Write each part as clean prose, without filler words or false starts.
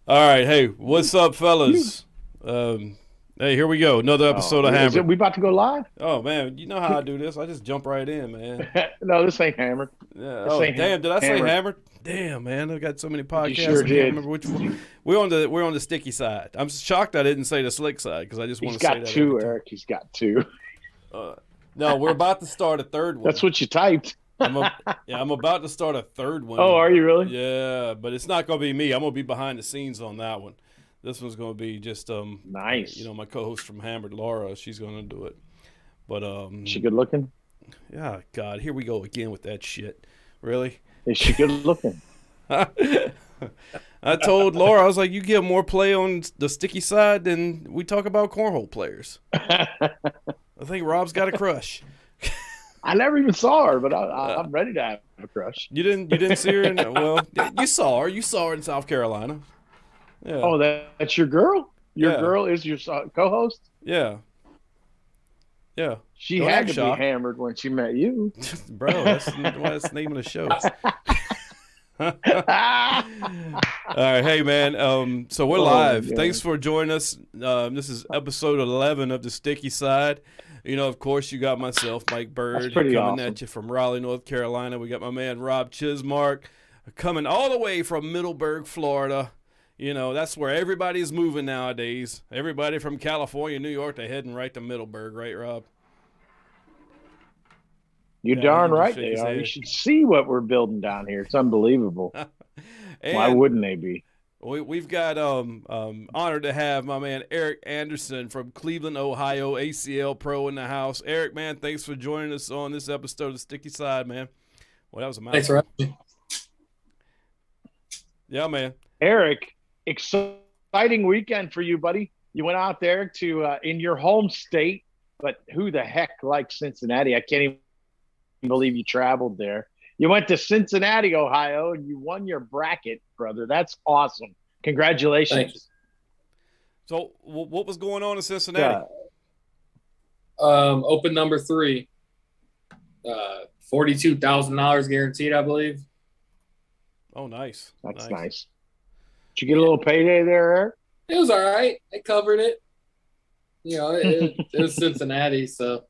All right, hey, what's up, fellas? Hey, here we go. Another episode of Hammered. We about to go live? Oh man, you know how I do this. I just jump right in, man. No, this ain't hammered. Yeah. This Oh ain't damn, did I say hammered. Hammered? Damn, man, I got so many You podcasts. sure I can't did. remember which one. We're on the sticky side. I'm shocked I didn't say the slick side because I just want He's to say got that two, every time. Eric. He's got two. No, we're about to start a third one. That's what you typed. I'm about to start a third one. Oh, are you really? Yeah, but it's not gonna be me. I'm gonna be behind the scenes on that one. This one's gonna be just Nice. You know, my co-host from Hammered, Laura, she's gonna do it. But She good looking? yeah, God, here we go again with that shit. Really? Is she good looking? I told Laura, I was like, you get more play on the sticky side than we talk about cornhole players. I think Rob's got a crush. I never even saw her, but I'm ready to have a crush. You didn't see her? Well, you saw her. You saw her in South Carolina. Yeah. Oh, that's your girl? Your Yeah. girl is your co-host? Yeah. Yeah. She Don't had act to shocked. be hammered when she met you. Bro, that's the name of the show. All right, hey man. So we're live. God. Thanks for joining us. This is episode 11 of the Sticky Side. You know, of course, you got myself, Mike Bird, coming awesome. at you from Raleigh, North Carolina. We got my man Rob Chismark coming all the way from Middleburg, Florida. You know, that's where everybody's moving nowadays. Everybody from California, New York, they're heading right to Middleburg, right, Rob? You're Yeah, darn he just right shake they his are. head. You should see what we're building down here. It's unbelievable. Why And wouldn't they be? we've got honored to have my man Eric Anderson from Cleveland, Ohio, ACL Pro in the house. Eric, man, thanks for joining us on this episode of the Sticky Side, man. Well, that was a mouthful. Thanks for having me. Yeah, man. Eric, exciting weekend for you, buddy. You went out there to in your home state, but who the heck likes Cincinnati? I can't even believe you traveled there. You went to Cincinnati, Ohio, and you won your bracket, brother. That's awesome. Congratulations. Thanks. So, what was going on in Cincinnati? Open number 3, $42,000 guaranteed, I believe. Oh, nice. That's nice. Did you get a little payday there, Eric? It was all right. It covered it. You know, it was Cincinnati, so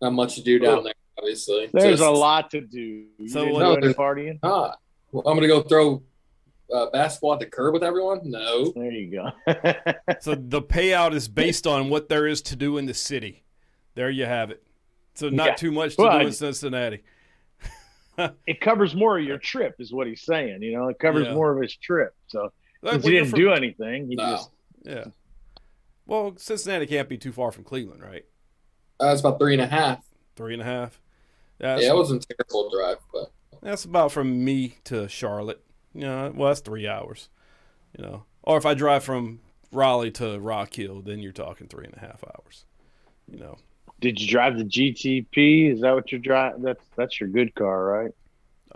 not much to do down there, obviously. There's a lot to do. You So didn't what- do any partying? Well, I'm going to go throw basketball at the curb with everyone? No. There you go. So the payout is based on what there is to do in the city. There you have it. So not Yeah. too much to Well, do in Cincinnati. It covers more of your trip, is what he's saying. You know, it covers Yeah. more of his trip. So Like, since when he you're didn't from- do anything, he No. just Yeah. Well, Cincinnati can't be too far from Cleveland, right? It's about 3.5. 3.5. Yeah, it wasn't a terrible drive, but That's about from me to Charlotte. You know, well, that's 3 hours. You know, or if I drive from Raleigh to Rock Hill, then you're talking 3.5 hours. You know, Did you drive the GTP? Is that what you're driving? That's your good car, right?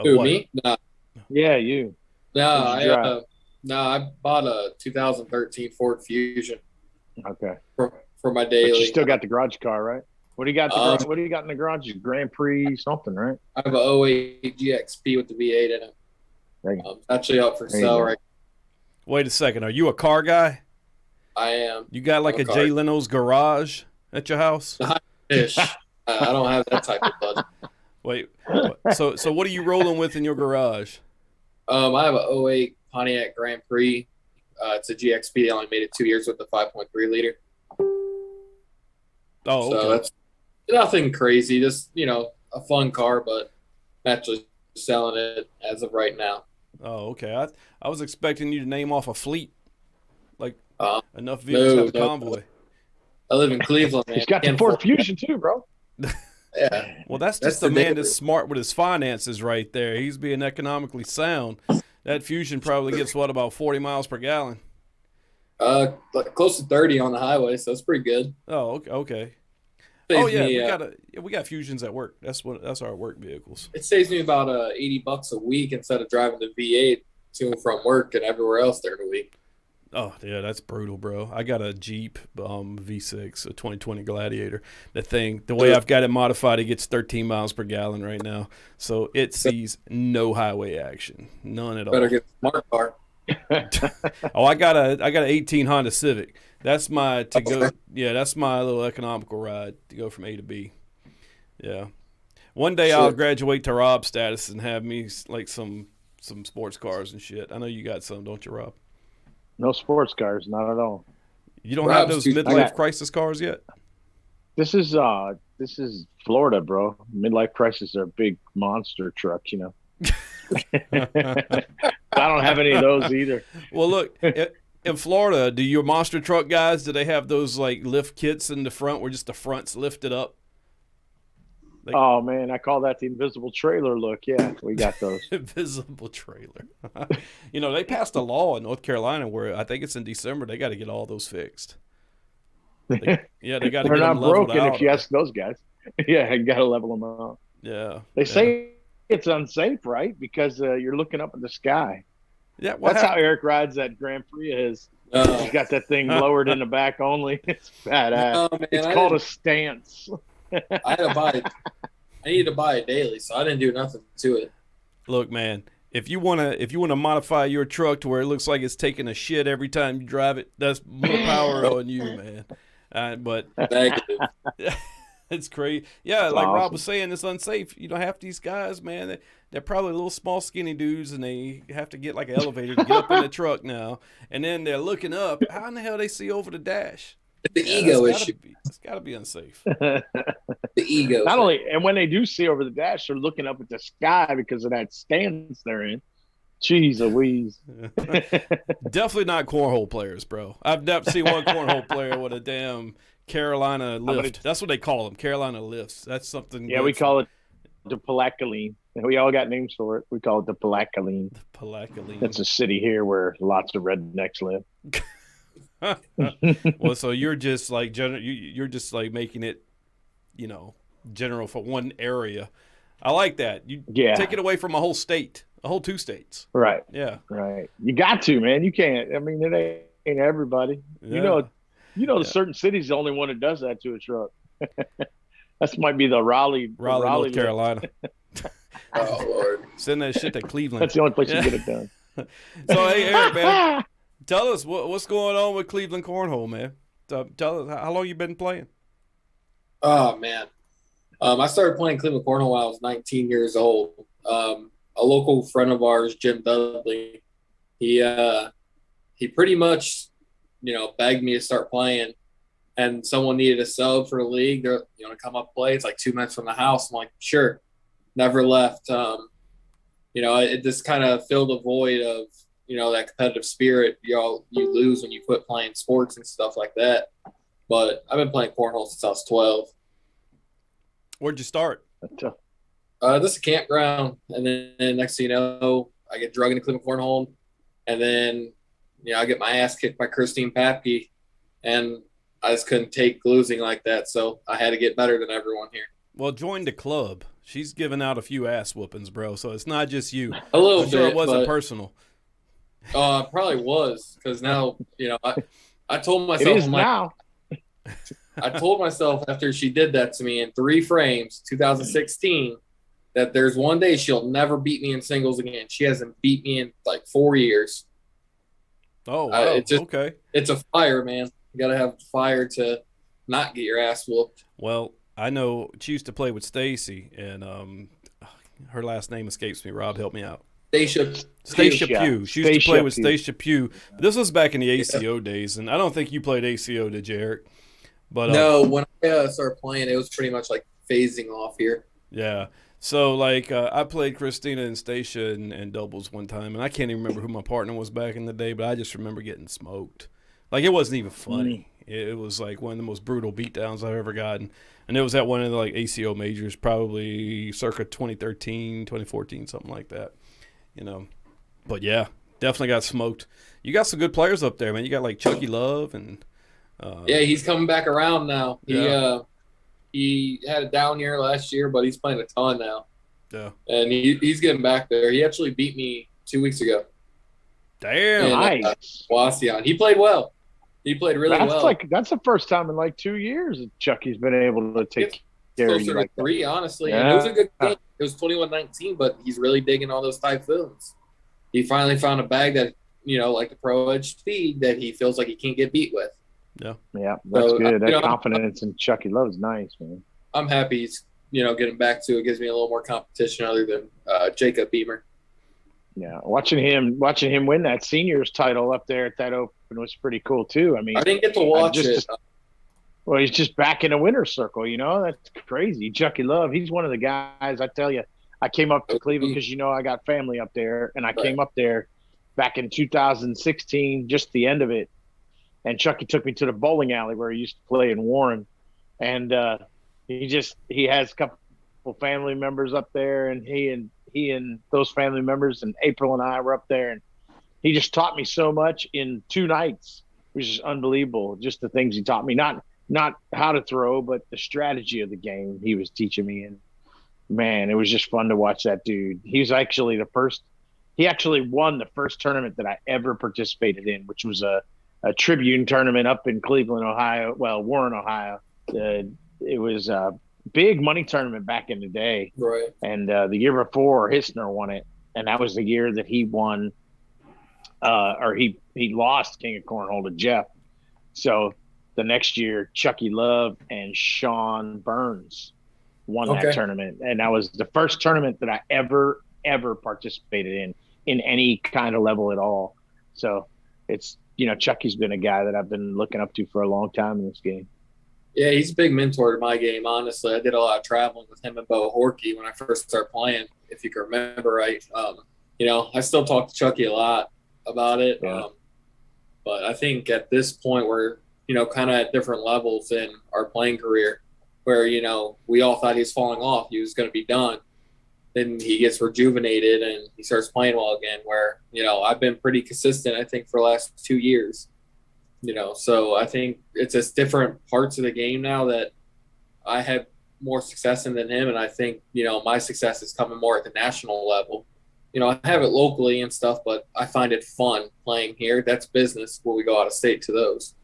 who, what? me? No, Yeah, you. no, Did you drive? I bought a 2013 Ford Fusion Okay. for my But daily. you still got the garage car, right? What do you got? What do you got in the garage? Grand Prix something, right? I have a '08 GXP with the V8 in it. There you go. It's actually up for There you sale go. right. Wait a second. Are you a car guy? I am. You got like I'm a a car. Jay Leno's garage at your house? Ish. I don't have that type of budget. Wait. So what are you rolling with in your garage? I have a '08 Pontiac Grand Prix. It's a GXP. They only made it 2 years with the 5.3 liter. Oh, So okay. that's nothing crazy. Just, a fun car, but I'm actually selling it as of right now. Oh, okay. I was expecting you to name off a fleet, like Uh, enough vehicles to have a no. convoy. I live in Cleveland, man. He's got the Can't Ford afford- Fusion too, bro. Yeah. Well, that's That's just a the man neighbor. that's smart with his finances right there. He's being economically sound. That Fusion probably gets, about 40 miles per gallon? Like close to 30 on the highway, so it's pretty good. Oh, okay. Saves Oh, yeah, me, we got Fusions at work. That's our work vehicles. it saves me about $80 a week instead of driving the V8 to and from work and everywhere else during the week. Oh, yeah, that's brutal, bro. I got a Jeep V6, a 2020 Gladiator. The way I've got it modified, it gets 13 miles per gallon right now. So it sees no highway action. None at all. Better get a smart car. Oh, I got a 18 Honda Civic. That's my to go. Yeah, that's my little economical ride to go from A to B. Yeah. One day I'll graduate to Rob status and have me like some sports cars and shit. I know you got some, don't you, Rob? No sports cars, not at all. You don't have those midlife crisis cars yet? This is Florida, bro. Midlife crisis are big monster trucks, you know. I don't have any of those either. Well, look, in Florida, do your monster truck guys, do they have those like lift kits in the front where just the front's lifted up? Oh man, I call that the invisible trailer look. Yeah, we got those. Invisible trailer. You know, they passed a law in North Carolina where I think it's in December. They got to get all those fixed. They got to get them leveled out. They're not broken if you ask those guys. Yeah, you got to level them out. Yeah. They say it's unsafe, right? Because you're looking up at the sky. Yeah, that's how Eric rides that Grand Prix. He's got that thing lowered in the back only. It's badass. No, man, it's called a stance. I need to buy it daily, so I didn't do nothing to it. Look, man, if you wanna modify your truck to where it looks like it's taking a shit every time you drive it, that's more power on you, man. But it's crazy. Yeah, that's like awesome. Rob was saying, it's unsafe. You know, half these guys, man, they're probably little small skinny dudes, and they have to get like an elevator to get up in the truck now, and then they're looking up. How in the hell they see over the dash? The ego issue. It's got to be unsafe. The ego. Not only, and when they do see over the dash, they're looking up at the sky because of that stance they're in. Jeez Louise. Definitely not cornhole players, bro. I've never seen one cornhole player with a damn Carolina lift. That's what they call them, Carolina lifts. That's something. Yeah, we call it the Palacaline. We all got names for it. We call it the Palacaline. The Palacaline. It's a city here where lots of rednecks live. Well, so you're just like you're just like making it, you know, general for one area. I like that. You take it away from a whole state, a whole 2 states. Right. Yeah. Right. You got to, man. You can't. I mean, it ain't everybody. Yeah. You know, certain cities the only one that does that to a truck. That might be the Raleigh, North Carolina. Oh Lord! Send that shit to Cleveland. That's the only place you get it done. So hey, Eric, man. Tell us what's going on with Cleveland Cornhole, man. Tell us how long you been playing. Oh man, I started playing Cleveland Cornhole when I was 19 years old. A local friend of ours, Jim Dudley, he pretty much, you know, begged me to start playing, and someone needed a sub for the league. They're, you know, to come up play. It's like 2 minutes from the house. I'm like, sure. Never left. You know, it just kind of filled a void of, you know, that competitive spirit you lose when you quit playing sports and stuff like that. But I've been playing cornhole since I was 12. Where'd you start? This is a campground, and then next thing you know, I get drugged into Cleveland Cornhole, and then, you know, I get my ass kicked by Christine Papke, and I just couldn't take losing like that, so I had to get better than everyone here. Well, join the club. She's giving out a few ass whoopings, bro, so it's not just you. A little I'm sure it wasn't personal. It probably was, because now, you know, I told myself. It is now. I told myself after she did that to me in 3 frames, 2016, that there's one day she'll never beat me in singles again. She hasn't beat me in like 4 years. Oh, wow. Okay. It's a fire, man. You got to have fire to not get your ass whooped. Well, I know she used to play with Stacy, and her last name escapes me. Rob, help me out. Stacia Pugh. She used to play with Stacia Pugh. This was back in the ACO days, and I don't think you played ACO, did you, Eric? But no, when I started playing, it was pretty much like phasing off here. Yeah. So, like, I played Christina and Stacia in doubles one time, and I can't even remember who my partner was back in the day, but I just remember getting smoked. Like, it wasn't even funny. It was, like, one of the most brutal beatdowns I've ever gotten. And it was at one of the, like, ACO majors, probably circa 2013, 2014, something like that. You know, but yeah, definitely got smoked. You got some good players up there, man. You got like Chucky Love and yeah, he's coming back around now. He had a down year last year, but he's playing a ton now. Yeah, and he's getting back there. He actually beat me 2 weeks ago. Damn, nice. Wasion. He played well. He played really well. That's the first time in like 2 years that Chucky's been able to take care of you like 3, honestly. Yeah. And it was a good game. It was 21-19, but he's really digging all those typhoons. He finally found a bag that like the pro edge speed that he feels like he can't get beat with. Yeah, that's good. That confidence in Chucky Love is nice, man. I'm happy he's, getting back to it. Gives me a little more competition other than Jacob Beamer. Yeah, watching him win that seniors title up there at that Open was pretty cool too. I mean, I didn't get to watch it. Well, he's just back in the winner's circle, That's crazy. Chucky Love, he's one of the guys, I tell you. I came up to Cleveland because, I got family up there, and I came up there back in 2016, just the end of it. And Chucky took me to the bowling alley where he used to play in Warren. And he has a couple family members up there, and he and those family members and April and I were up there, and he just taught me so much in 2 nights, which is unbelievable. Just the things he taught me, not how to throw, but the strategy of the game he was teaching me. And man, it was just fun to watch that dude. He actually won the first tournament that I ever participated in, which was a Tribune tournament up in Cleveland, Ohio. Well, Warren, Ohio. It was a big money tournament back in the day. Right. And the year before, Hissner won it. And that was the year that he won, he lost King of Cornhole to Jeff. So the next year, Chucky Love and Sean Burns won that tournament. And that was the first tournament that I ever participated in any kind of level at all. So it's, Chucky's been a guy that I've been looking up to for a long time in this game. Yeah, he's a big mentor to my game, honestly. I did a lot of traveling with him and Bo Horkey when I first started playing, if you can remember right. I still talk to Chucky a lot about it. Yeah. But I think at this point we're, kind of at different levels in our playing career where, we all thought he was falling off. He was going to be done. Then he gets rejuvenated and he starts playing well again where, I've been pretty consistent, I think, for the last 2 years. So I think it's just different parts of the game now that I have more success in than him. And I think, my success is coming more at the national level. I have it locally and stuff, but I find it fun playing here. That's business when we go out of state to those.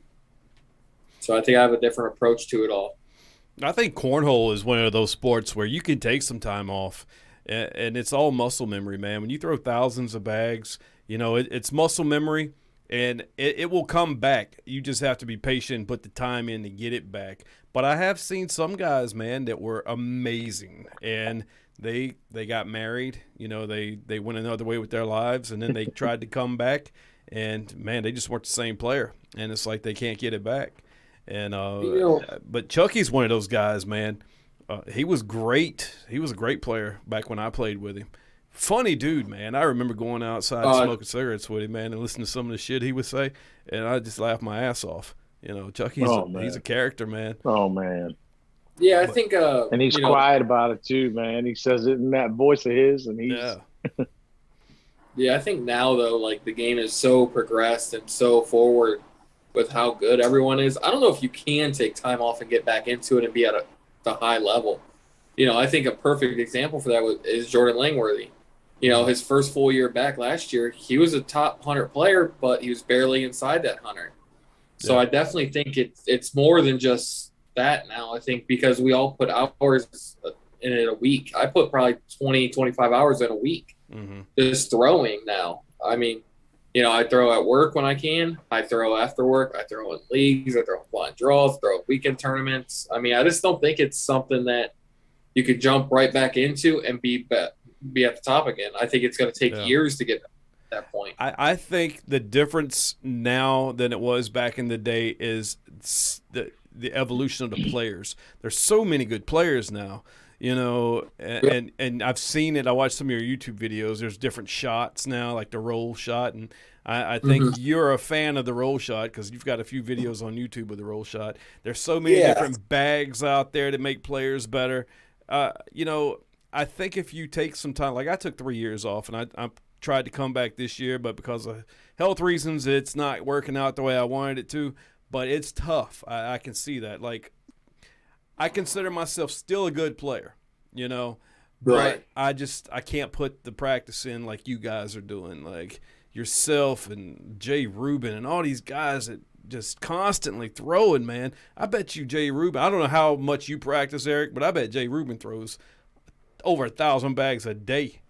So I think I have a different approach to it all. I think cornhole is one of those sports where you can take some time off, and it's all muscle memory, man. When you throw thousands of bags, it's muscle memory, and it will come back. You just have to be patient and put the time in to get it back. But I have seen some guys, man, that were amazing, and they got married. They went another way with their lives, and then they tried to come back, and, man, they just weren't the same player, and it's like they can't get it back. And but Chucky's one of those guys, man. He was great. He was a great player back when I played with him. Funny dude, man. I remember going outside smoking cigarettes with him, man, and listening to some of the shit he would say, and I just laughed my ass off. Chucky's he's a character, man. Oh, man. Yeah, I think and he's quiet about it too, man. He says it in that voice of his, and he's Yeah, I think now though, like the game is so progressed and so forward with how good everyone is. I don't know if you can take time off and get back into it and be at the high level. I think a perfect example for that is Jordan Langworthy. His first full year back last year, he was a top 100 player, but he was barely inside that 100. So I definitely think it's more than just that now. I think because we all put hours in it a week. I put probably 20, 25 hours in a week just throwing now. I mean, I throw at work when I can. I throw after work. I throw in leagues. I throw in blind draws. Throw in weekend tournaments. I mean, I just don't think it's something that you could jump right back into and be at the top again. I think it's going to take years to get to that point. I think the difference now than it was back in the day is the evolution of the players. There's so many good players now. And I've seen it. I watched some of your YouTube videos. There's different shots now, like the roll shot, and I think you're a fan of the roll shot because you've got a few videos on YouTube with the roll shot. There's so many different bags out there to make players better. I think if you take some time, like I took 3 years off, and I tried to come back this year, but because of health reasons, it's not working out the way I wanted it to. But it's tough. I can see that. Like, I consider myself still a good player, but I can't put the practice in like you guys are doing, like yourself and Jay Rubin and all these guys that just constantly throwing, man. I bet you Jay Rubin, I don't know how much you practice, Eric, but I bet Jay Rubin throws over 1,000 bags a day.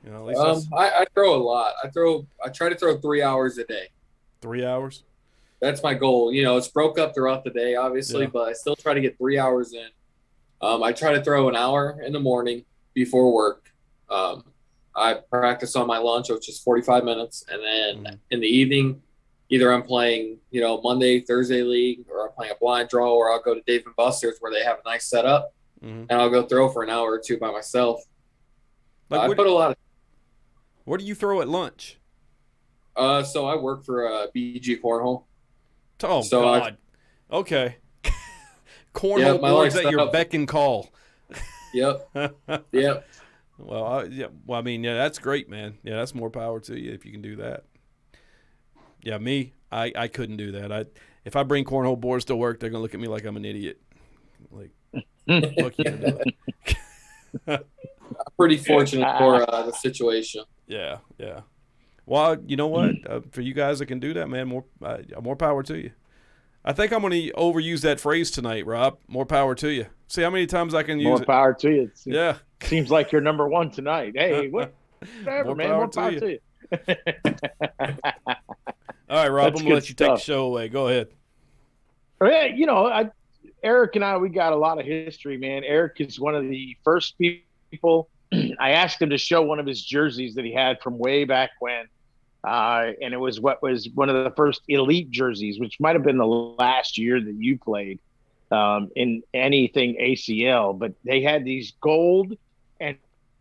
You know, at least that's I throw a lot. I try to throw 3 hours a day. 3 hours. That's my goal. You know, it's broke up throughout the day, obviously, Yeah. but I still try to get 3 hours in. I try to throw an hour in the morning before work. I practice on my lunch, which is 45 minutes. And then in the evening, either I'm playing, you know, Monday, Thursday league, or I'm playing a blind draw, or I'll go to Dave and Buster's where they have a nice setup, and I'll go throw for an hour or two by myself. Like I put a lot of. What do you throw at lunch? So I work for BG Cornhole. Oh, So God. Okay. Cornhole my boards life's at your up. beck and call. Yep. Yep. Well, I mean, yeah, that's great, man. Yeah, that's more power to you if you can do that. Yeah, me, I couldn't do that. If I bring cornhole boards to work, they're gonna look at me like I'm an idiot. Like, fuck you do it. I'm pretty fortunate for the situation. Yeah. Well, you know what? For you guys that can do that, man, more power to you. I think I'm going to overuse that phrase tonight, Rob. More power to you. See how many times I can use More it. power to you. Yeah. Seems like you're number one tonight. Hey, whatever, man. More power to you. All right, Rob, That's I'm going to let you take the stuff. show away. Go ahead. You know, Eric and I, we got a lot of history, man. Eric is one of the first people. I asked him to show one of his jerseys that he had from way back when. And it was what was one of the first elite jerseys, which might have been the last year that you played in anything ACL. But they had these gold and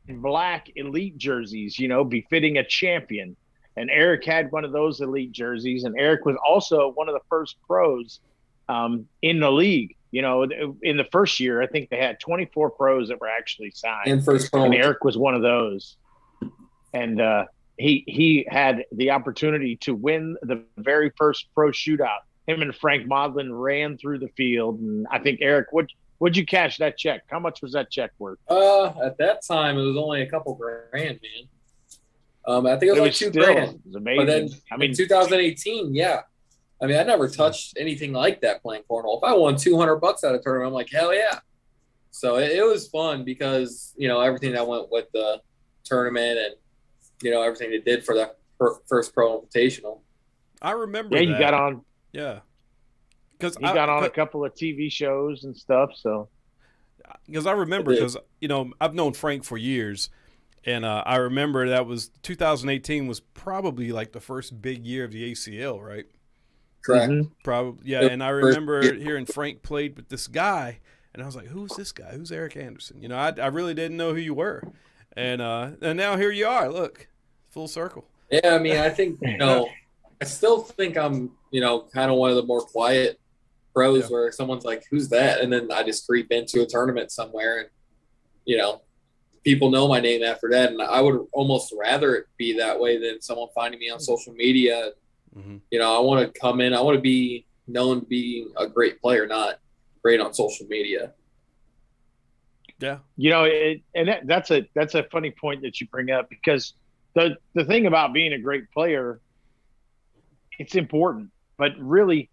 black elite jerseys, you know, befitting a champion. And Eric had one of those elite jerseys. And Eric was also one of the first pros in the league. You know, in the first year, I think they had 24 pros that were actually signed. And Eric was one of those. And he had the opportunity to win the very first pro shootout. Him and Frank Modlin ran through the field. And I think, Eric, would you cash that check? How much was that check worth? At that time, it was only a couple grand, man. I think it was like $2 grand. It was amazing. But then in 2018, yeah. I mean, I never touched anything like that playing cornhole. If I won $200 at a tournament, I'm like, hell yeah. So it was fun because, you know, everything that went with the tournament and, you know, everything they did for the first pro invitational. I remember that. You got on. Yeah. Because he got on a couple of TV shows and stuff. So, because I remember, because, you know, I've known Frank for years. And I remember that was 2018 was probably like the first big year of the ACL, right? Correct. Probably, yeah. And I remember hearing Frank played with this guy, and I was like, "Who's this guy? Who's Eric Anderson?" You know, I really didn't know who you were, and now here you are. Look, full circle. Yeah, I mean, I think, you know, I still think I'm, you know, kind of one of the more quiet pros where someone's like, "Who's that?" And then I just creep into a tournament somewhere, and you know, people know my name after that. And I would almost rather it be that way than someone finding me on social media. You know, I want to come in. I want to be known being a great player, not great on social media. Yeah, you know, that's a funny point that you bring up, because the thing about being a great player, it's important, but really,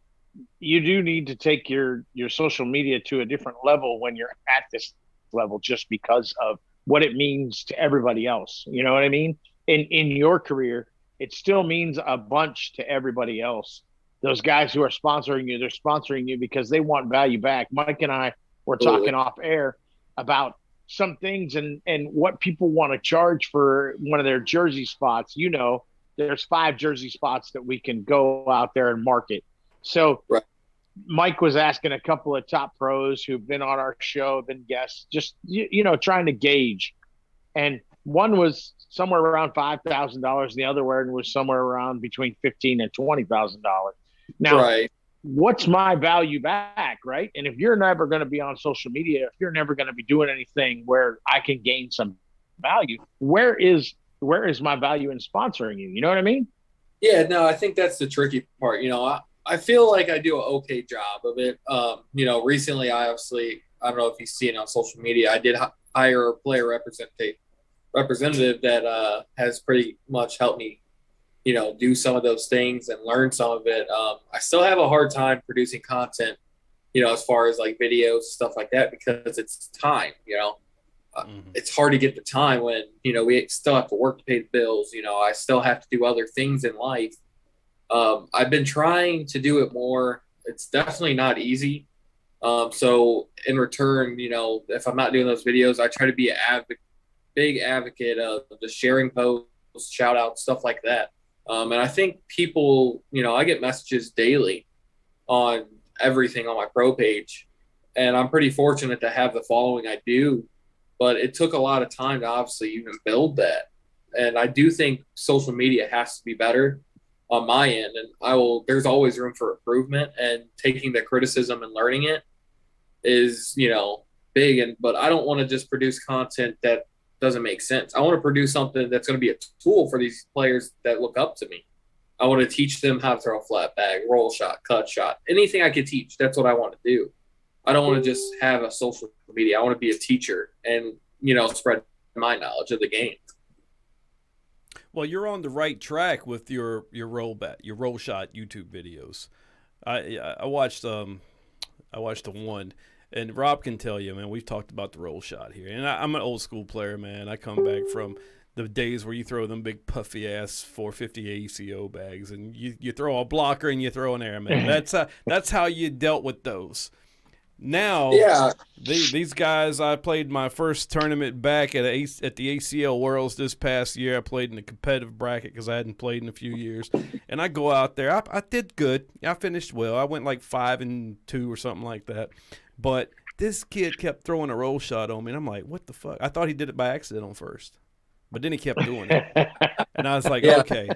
you do need to take your social media to a different level when you're at this level, just because of what it means to everybody else. You know what I mean? In your career, it still means a bunch to everybody else. Those guys who are sponsoring you, they're sponsoring you because they want value back. Mike and I were talking off air about some things and what people want to charge for one of their jersey spots. You know, there's 5 jersey spots that we can go out there and market. So Mike was asking a couple of top pros who've been on our show, been guests, just, you know, trying to gauge. And one was somewhere around $5,000, and the other one was somewhere around between $15,000 and $20,000. Now, what's my value back, right? And if you're never going to be on social media, if you're never going to be doing anything where I can gain some value, where is my value in sponsoring you? You know what I mean? Yeah, no, I think that's the tricky part. You know, I feel like I do an okay job of it. You know, recently, I don't know if you see it on social media, I did hire a player representative that has pretty much helped me, you know, do some of those things and learn some of it. I still have a hard time producing content, you know, as far as like videos, stuff like that, because it's time, you know. it's hard to get the time when, we still have to work to pay the bills. I still have to do other things in life. I've been trying to do it more. It's definitely not easy. So in return, if I'm not doing those videos, I try to be a big advocate of the sharing posts, shout outs, stuff like that. And I think people, I get messages daily on everything on my pro page, and I'm pretty fortunate to have the following I do, but it took a lot of time to obviously even build that. And I do think social media has to be better on my end, and there's always room for improvement, and taking the criticism and learning it is, big. But I don't want to just produce content that doesn't make sense. I want to produce something that's going to be a tool for these players that look up to me. I want to teach them how to throw a flat bag, roll shot, cut shot, anything I could teach. That's what I want to do. I don't want to just have a social media. I want to be a teacher and, spread my knowledge of the game. Well, you're on the right track with your roll shot YouTube videos. I watched the one, and Rob can tell you, man. We've talked about the roll shot here, and I'm an old school player, man. I come back from the days where you throw them big puffy ass 450 ACO bags, and you throw a blocker and you throw an airman. That's how you dealt with those. Now, these guys, I played my first tournament back at the ACL Worlds this past year. I played in the competitive bracket because I hadn't played in a few years. And I go out there. I did good. I finished well. I went like 5-2 or something like that. But this kid kept throwing a roll shot on me, and I'm like, what the fuck? I thought he did it by accident on first. But then he kept doing it. And I was like, okay,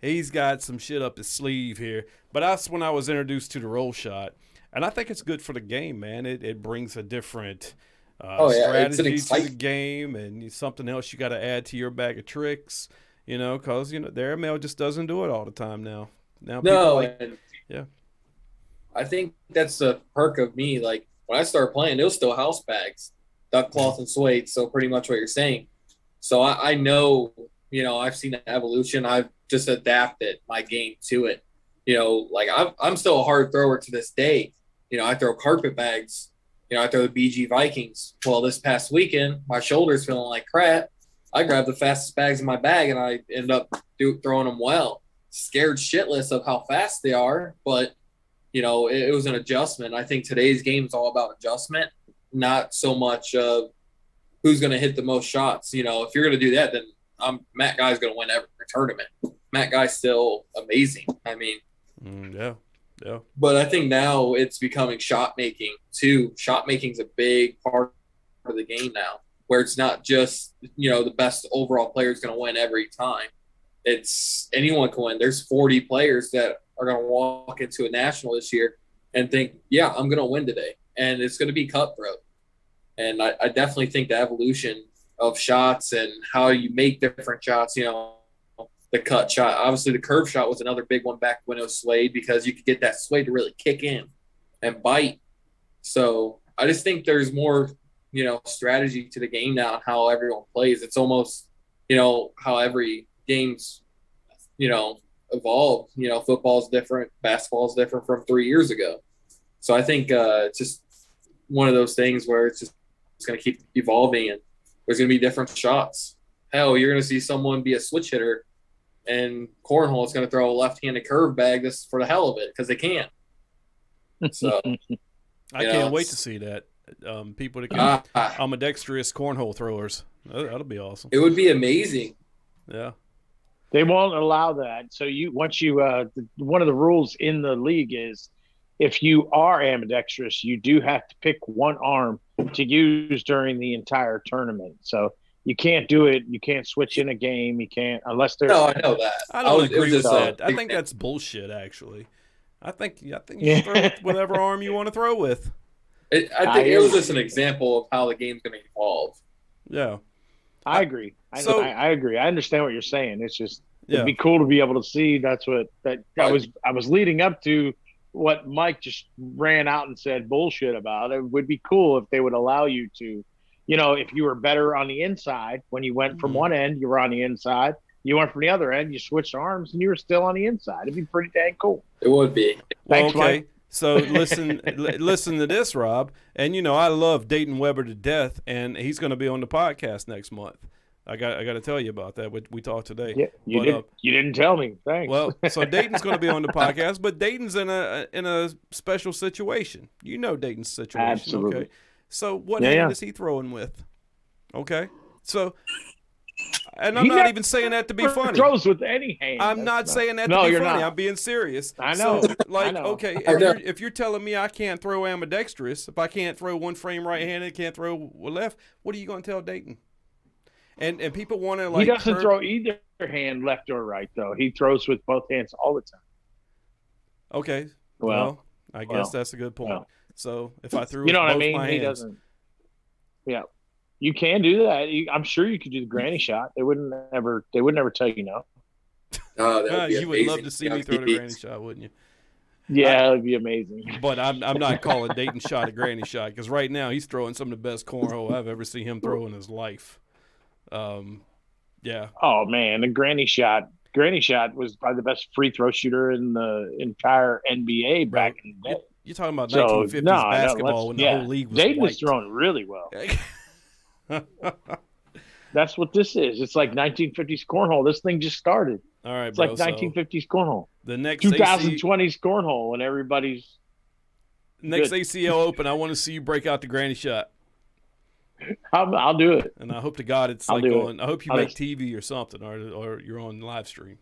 he's got some shit up his sleeve here. But that's when I was introduced to the roll shot. And I think it's good for the game, man. It brings a different strategy to the game, and something else you got to add to your bag of tricks, because, the airmail just doesn't do it all the time now. I think that's the perk of me. Like, when I started playing, it was still house bags, duck cloth and suede, so pretty much what you're saying. So I know, I've seen the evolution. I've just adapted my game to it. Like I'm still a hard thrower to this day. I throw carpet bags. I throw the BG Vikings. Well, this past weekend, my shoulder's feeling like crap. I grabbed the fastest bags in my bag, and I ended up throwing them well. Scared shitless of how fast they are, but, it was an adjustment. I think today's game is all about adjustment, not so much of who's going to hit the most shots. If you're going to do that, then Matt Guy's going to win every tournament. Matt Guy's still amazing. I mean, yeah. But I think now it's becoming shot making too. Shot making is a big part of the game now, where it's not just, the best overall player is going to win every time. It's anyone can win. There's 40 players that are going to walk into a national this year and think, yeah, I'm going to win today. And it's going to be cutthroat. And I definitely think the evolution of shots and how you make different shots, the cut shot. Obviously, the curve shot was another big one back when it was suede, because you could get that suede to really kick in and bite. So I just think there's more, strategy to the game now and how everyone plays. It's almost, how every game's, evolved. Football's different, basketball's different from 3 years ago. So I think it's just one of those things where it's going to keep evolving, and there's going to be different shots. Hell, you're going to see someone be a switch hitter, and Cornhole is going to throw a left-handed curve bag just for the hell of it because they can. So I can't wait to see that. People that can ambidextrous cornhole throwers. That'll be awesome. It would be amazing. Yeah. They won't allow that. So one of the rules in the league is if you are ambidextrous, you do have to pick one arm to use during the entire tournament. So you can't do it. You can't switch in a game. You can't unless there's. No, I know that. I don't agree with that. I think that's bullshit. Actually, I think you throw with whatever arm you want to throw with. I think it was just an example of how the game's going to evolve. Yeah, I agree. I agree. I understand what you're saying. It's just it'd be cool to be able to see. That's what I was leading up to. What Mike just ran out and said bullshit about. It would be cool if they would allow you to, if you were better on the inside, when you went from one end, you were on the inside. You went from the other end, you switched arms, and you were still on the inside. It'd be pretty dang cool. It would be. Thanks, Mike. So listen to this, Rob. And I love Dayton Weber to death, and he's going to be on the podcast next month. I got to tell you about that. We talked today. Yeah, you didn't tell me. Thanks. Well, so Dayton's going to be on the podcast, but Dayton's in a special situation. Dayton's situation. Absolutely. Okay. So what hand is he throwing with? Okay. So, and I'm not even saying that to be funny. Throws with any hand. I'm not saying that to be funny. I'm being serious. I know. So, I know. okay, if you're telling me I can't throw ambidextrous, if I can't throw one frame right-handed, can't throw left, what are you going to tell Dayton? And people want to he doesn't throw either hand, left or right, though. He throws with both hands all the time. Okay. Well, I guess that's a good point. Well, so if I threw, you know with what I both mean? my He hands, doesn't. Yeah, you can do that. I'm sure you could do the granny shot. They wouldn't ever tell you no. Oh, that would be you would love to see me throw the granny shot, wouldn't you? Yeah, it'd be amazing. But I'm not calling Dayton shot a granny shot, because right now he's throwing some of the best cornhole I've ever seen him throw in his life. Yeah. Oh man, the granny shot. Granny shot was probably the best free throw shooter in the entire NBA back in the day. You're talking about 1950s basketball when the whole league was Dayton white. is throwing really well. That's what this is. It's like 1950s cornhole. This thing just started. All right, it's like 1950s cornhole. The next 2020s cornhole, and everybody's next good. ACL Open. I want to see you break out the granny shot. I'll do it. And I hope to God it's like on. I hope you make TV or something, or you're on live stream.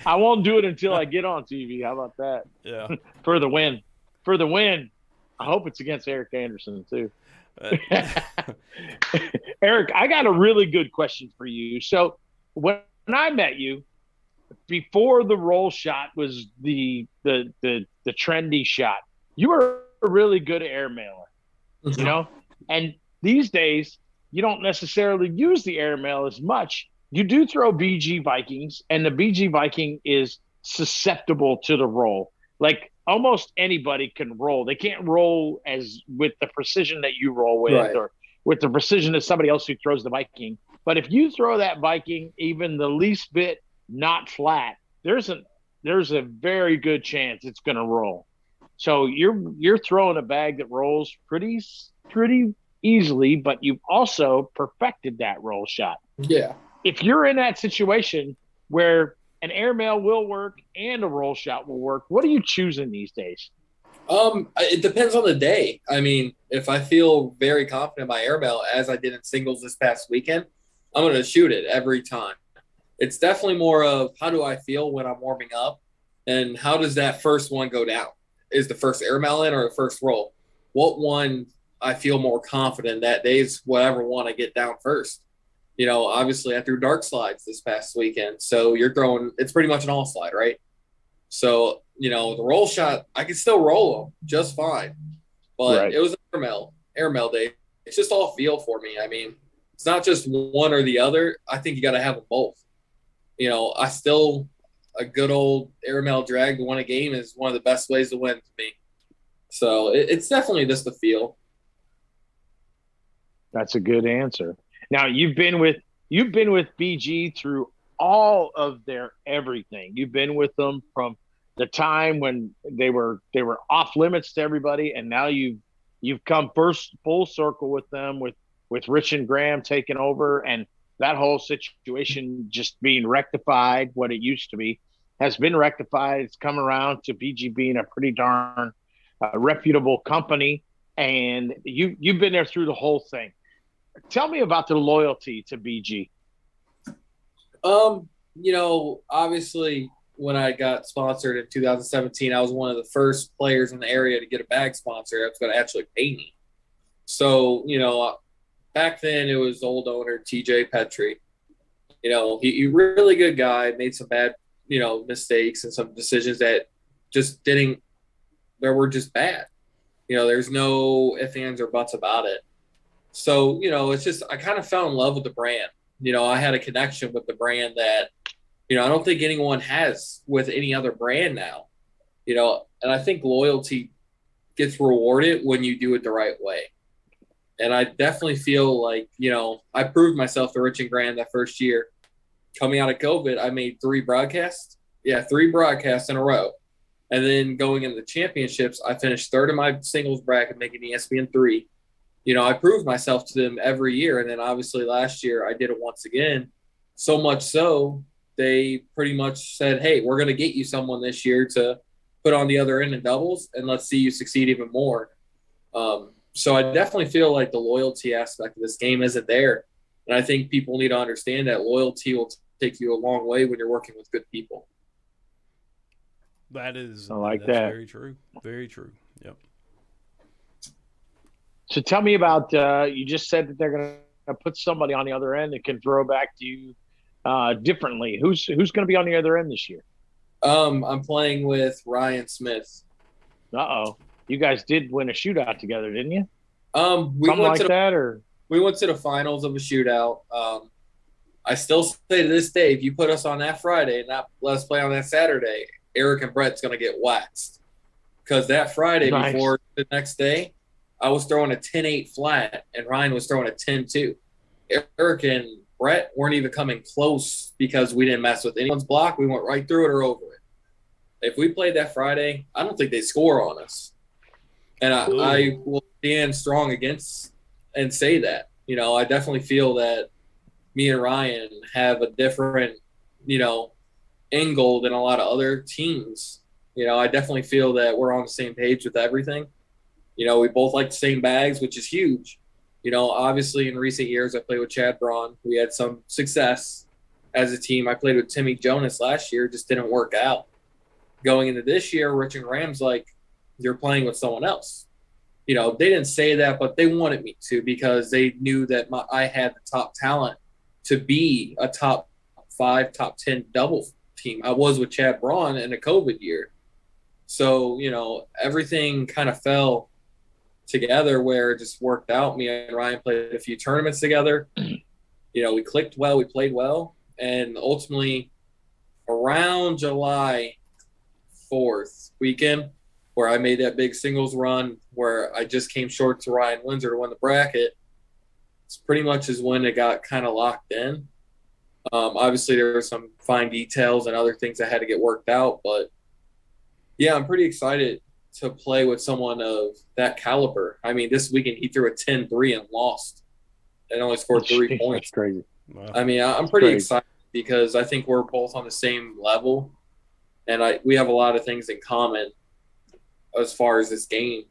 I won't do it until I get on TV. How about that? Yeah. For the win. For the win. I hope it's against Eric Anderson too. Eric, I got a really good question for you. So when I met you, before the roll shot was the trendy shot, you were really good air mailer, you know? And these days, you don't necessarily use the airmail as much. You do throw BG Vikings, and the BG Viking is susceptible to the roll. Like almost anybody can roll. They can't roll as with the precision that you roll with, right, or with the precision of somebody else who throws the Viking. But if you throw that Viking even the least bit not flat, there's a very good chance it's going to roll. So you're throwing a bag that rolls pretty easily, but you've also perfected that roll shot. Yeah. If you're in that situation where an airmail will work and a roll shot will work, what are you choosing these days? It depends on the day. I mean, if I feel very confident in my airmail, as I did in singles this past weekend, I'm going to shoot it every time. It's definitely more of how do I feel when I'm warming up, and how does that first one go down? Is the first airmail in or the first roll? What one I feel more confident that day is whatever one I get down first. You know, obviously I threw dark slides this past weekend, so you're throwing – it's pretty much an all slide, right? So, you know, the roll shot, I can still roll them just fine. But right, it was an airmail day. It's just all feel for me. I mean, it's not just one or the other. I think you got to have them both. You know, a good old airmail drag to win a game is one of the best ways to win to me. So it's definitely just the feel. That's a good answer. Now you've been with BG through all of their everything. You've been with them from the time when they were off limits to everybody, and now you've come first full circle with them with Rich and Graham taking over, and that whole situation just being rectified. What it used to be has been rectified. It's come around to BG being a pretty darn reputable company, and you've been there through the whole thing. Tell me about the loyalty to BG. You know, obviously when I got sponsored in 2017, I was one of the first players in the area to get a bag sponsor that's going to actually pay me. So, you know, back then it was old owner TJ Petrie. You know, he really good guy, made some bad, you know, mistakes and some decisions that just were just bad. You know, there's no ifs, ands, or buts about it. So, you know, it's just I kind of fell in love with the brand. You know, I had a connection with the brand that, you know, I don't think anyone has with any other brand now. You know, and I think loyalty gets rewarded when you do it the right way. And I definitely feel like, you know, I proved myself to Rich and Graham that first year. Coming out of COVID, I made 3 broadcasts. Yeah, 3 broadcasts in a row. And then going into the championships, I finished third in my singles bracket, making ESPN 3. I proved myself to them every year. And then obviously last year I did it once again. So much so, they pretty much said, hey, we're going to get you someone this year to put on the other end in doubles, and let's see you succeed even more. So I definitely feel like the loyalty aspect of this game isn't there. And I think people need to understand that loyalty will take you a long way when you're working with good people. That's that. Very true. Very true. Yep. So tell me about, you just said that they're going to put somebody on the other end that can throw back to you differently. Who's going to be on the other end this year? I'm playing with Ryan Smith. Uh-oh. You guys did win a shootout together, didn't you? We went to the finals of a shootout. I still say to this day, if you put us on that Friday and not let us play on that Saturday, Eric and Brett's going to get waxed. Because that Friday before the next day, I was throwing a 10-8 flat, and Ryan was throwing a 10-2. Eric and Brett weren't even coming close because we didn't mess with anyone's block. We went right through it or over it. If we played that Friday, I don't think they'd score on us. And I will stand strong against and say that. I definitely feel that me and Ryan have a different, end goal than a lot of other teams. I definitely feel that we're on the same page with everything. We both like the same bags, which is huge. Obviously in recent years, I played with Chad Braun. We had some success as a team. I played with Timmy Jonas last year, just didn't work out. Going into this year, Rich and Graham's like, you're playing with someone else. They didn't say that, but they wanted me to because they knew that I had the top talent to be a top 5, top 10 double team. I was with Chad Braun in a COVID year. So, everything kind of fell together where it just worked out. Me and Ryan played a few tournaments together. We clicked well, we played well. And ultimately, around July 4th weekend, where I made that big singles run where I just came short to Ryan Windsor to win the bracket, it's pretty much is when it got kind of locked in. Obviously, there were some fine details and other things that had to get worked out. But, yeah, I'm pretty excited to play with someone of that caliber. I mean, this weekend he threw a 10-3 and lost and only scored 3 points. That's crazy. Wow. I mean, I'm pretty excited because I think we're both on the same level, and we have a lot of things in common as far as this game,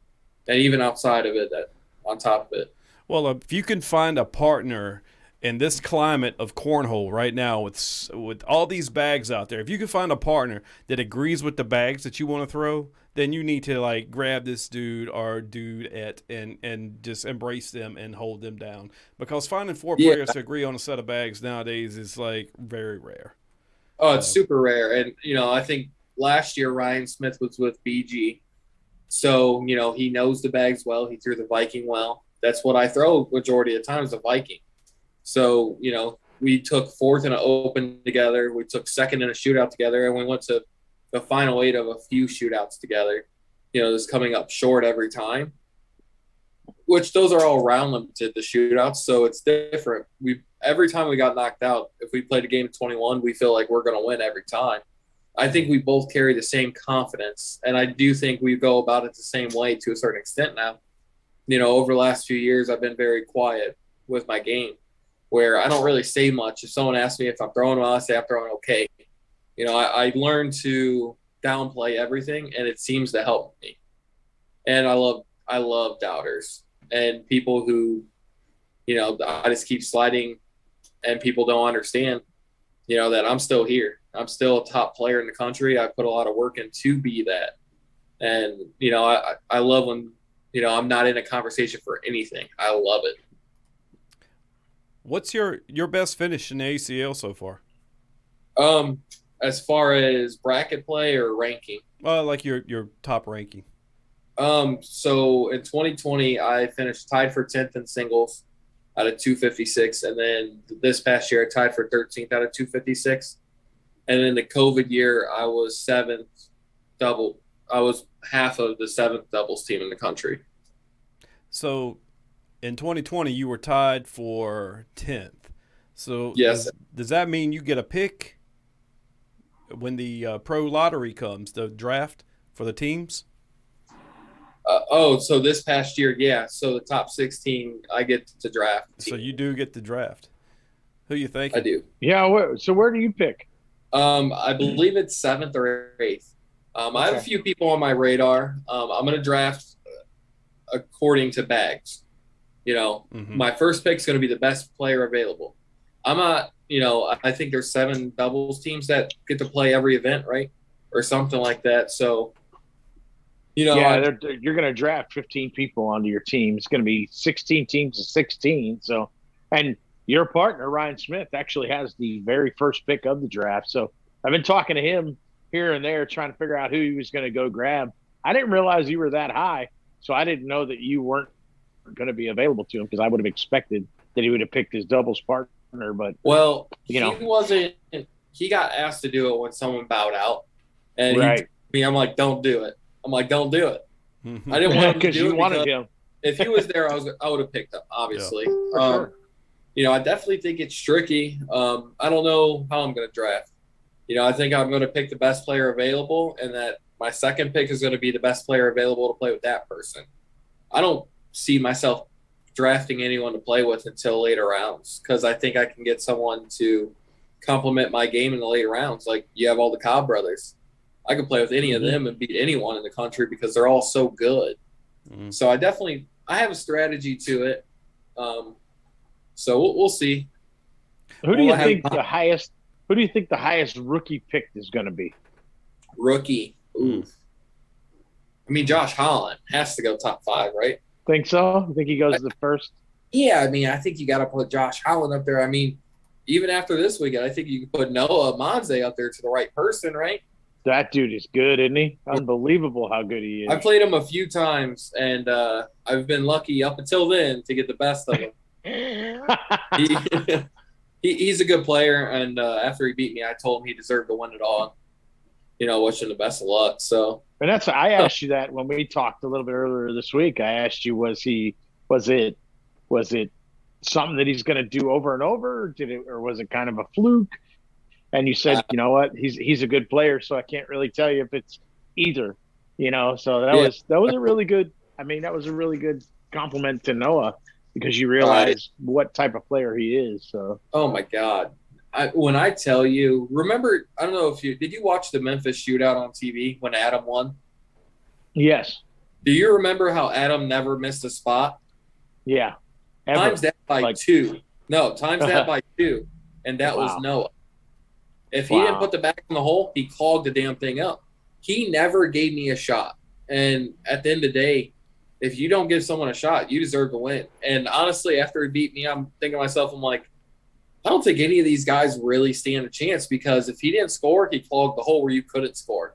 and even outside of it, that on top of it. Well, if you can find a partner in this climate of cornhole right now with all these bags out there, if you can find a partner that agrees with the bags that you want to throw, then you need to grab this dude or dudette and just embrace them and hold them down, because finding 4 players to agree on a set of bags nowadays is very rare. Oh, it's super rare. And I think last year Ryan Smith was with BG, so he knows the bags well. He threw the Viking well. That's what I throw majority of the time is a Viking. So we took 4th in an open together. We took 2nd in a shootout together, and we went to the final 8 of a few shootouts together, just coming up short every time, which those are all round limited, the shootouts. So it's different. Every time we got knocked out, if we played a game of 21, we feel like we're going to win every time. I think we both carry the same confidence, and I do think we go about it the same way to a certain extent now. Over the last few years, I've been very quiet with my game, where I don't really say much. If someone asks me if I'm throwing well, I say I'm throwing okay. I learned to downplay everything, and it seems to help me. And I love doubters and people who, I just keep sliding, and people don't understand, that I'm still here. I'm still a top player in the country. I put a lot of work in to be that. And, I love when, I'm not in a conversation for anything. I love it. What's your best finish in the ACL so far? As far as bracket play or ranking? Your top ranking. So in 2020, I finished tied for 10th in singles out of 256. And then this past year, I tied for 13th out of 256. And in the COVID year, I was 7th double. I was half of the 7th doubles team in the country. So in 2020, you were tied for 10th. So yes. Does that mean you get a pick when the pro lottery comes, the draft for the teams? So this past year, yeah. So the top 16, I get to draft. So you do get the draft. Who you thinking? I do. Yeah. So where do you pick? I believe it's 7th or 8th. I have a few people on my radar. I'm going to draft according to bags. My first pick is going to be the best player available. I'm not, I think there's 7 doubles teams that get to play every event, right? Or something like that. So, you're going to draft 15 people onto your team. It's going to be 16 teams to 16. So, and your partner, Ryan Smith, actually has the very first pick of the draft. So I've been talking to him here and there, trying to figure out who he was going to go grab. I didn't realize you were that high. So I didn't know that you weren't going to be available to him, because I would have expected that he would have picked his doubles partner. But he wasn't. He got asked to do it when someone bowed out, and I'm like, don't do it. I'm like, don't do it. I didn't want him to do it because him. If he was there, I would have picked him, obviously. Sure. I definitely think it's tricky. I don't know how I'm going to draft. I think I'm going to pick the best player available, and that my second pick is going to be the best player available to play with that person. I don't see myself drafting anyone to play with until later rounds, because I think I can get someone to complement my game in the later rounds. Like, you have all the Cobb brothers. I could play with any of them and beat anyone in the country because they're all so good. So I have a strategy to it. So we'll see. Who do you think the highest rookie pick is going to be? Rookie. Ooh. I mean, Josh Holland has to go top 5, right? Think so? You think he goes the first? Yeah, I mean, I think you got to put Josh Holland up there. I mean, even after this weekend, I think you can put Noah Monze up there to the right person, right? That dude is good, isn't he? Unbelievable how good he is. I played him a few times, and I've been lucky up until then to get the best of him. He's a good player, and after he beat me, I told him he deserved to win it all. Wishing the best of luck. So, and I asked you that when we talked a little bit earlier this week. I asked you, was it something that he's going to do over and over, or was it kind of a fluke? And you said, you know what, he's a good player, so I can't really tell you if it's either. So that was a really good. I mean, that was a really good compliment to Noah, because you realize what type of player he is. So. Oh my God. When I tell you, remember, I don't know if did you watch the Memphis shootout on TV when Adam won? Yes. Do you remember how Adam never missed a spot? Yeah. Times that by 2. No, times that by 2. And that was Noah. If he didn't put the back in the hole, he clogged the damn thing up. He never gave me a shot. And at the end of the day, if you don't give someone a shot, you deserve to win. And honestly, after he beat me, I'm thinking to myself, I'm like, I don't think any of these guys really stand a chance, because if he didn't score, he clogged the hole where you couldn't score.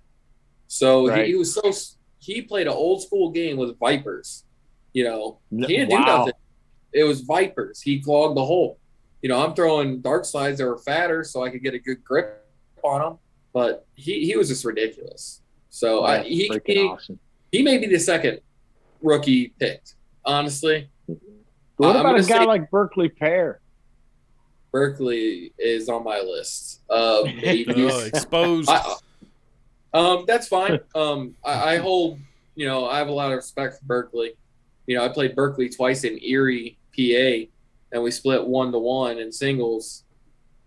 So he played an old school game with Vipers. He didn't do nothing. It was Vipers. He clogged the hole. I'm throwing dark slides that were fatter so I could get a good grip on them, but he was just ridiculous. So he may be the second rookie picked, honestly. What about a guy like Berkeley Pear? Berkeley is on my list of exposed. That's fine. I hold, I have a lot of respect for Berkeley. I played Berkeley twice in Erie, PA, and we split 1-1 in singles.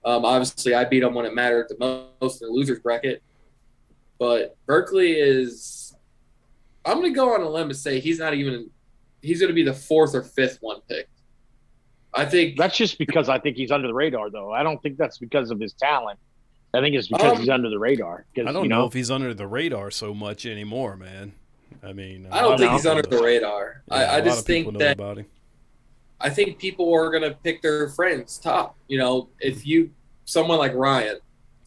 Obviously, I beat him when it mattered the most in the losers bracket. But Berkeley is – I'm going to go on a limb and say he's going to be the 4th or 5th one picked. I think that's just because I think he's under the radar, though. I don't think that's because of his talent. I think it's because he's under the radar. I don't know if he's under the radar so much anymore, man. I mean, I don't think he's under the radar. Yeah, I just think that I think people are going to pick their friends top. If someone like Ryan,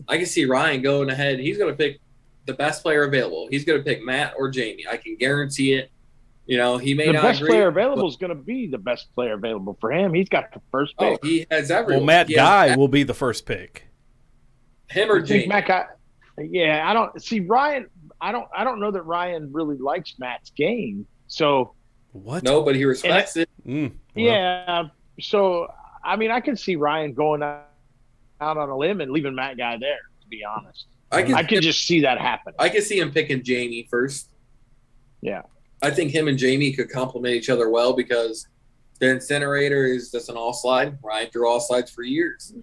I can see Ryan going ahead. He's going to pick the best player available. He's going to pick Matt or Jamie. I can guarantee it. He may not agree. The best player available is going to be the best player available for him. He's got the first pick. Oh, he has everyone. Well, Matt Guy will be the first pick. Him or Jamie? Matt Guy. Yeah, I don't see Ryan. I don't know that Ryan really likes Matt's game. So what? No, but he respects it. Yeah. So I mean, I can see Ryan going out on a limb and leaving Matt Guy there. To be honest. I could just see that happen. I could see him picking Jamie first. Yeah. I think him and Jamie could complement each other well because the incinerator is just an all slide. Ryan threw all slides for years.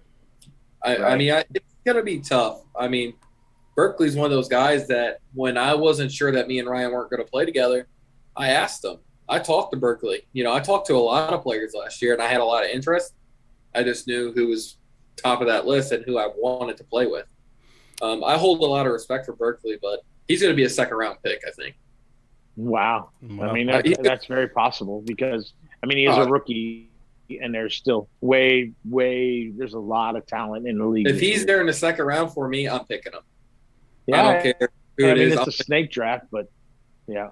I mean, it's going to be tough. I mean, Berkeley's one of those guys that when I wasn't sure that me and Ryan weren't going to play together, I asked him. I talked to Berkeley. I talked to a lot of players last year, and I had a lot of interest. I just knew who was top of that list and who I wanted to play with. I hold a lot of respect for Berkeley, but he's going to be a second-round pick, I think. Wow. I mean, that's very possible because, I mean, he is a rookie, and there's still there's a lot of talent in the league. If he's there in the second round for me, I'm picking him. Yeah, I don't care who it is. It's a snake draft, but yeah.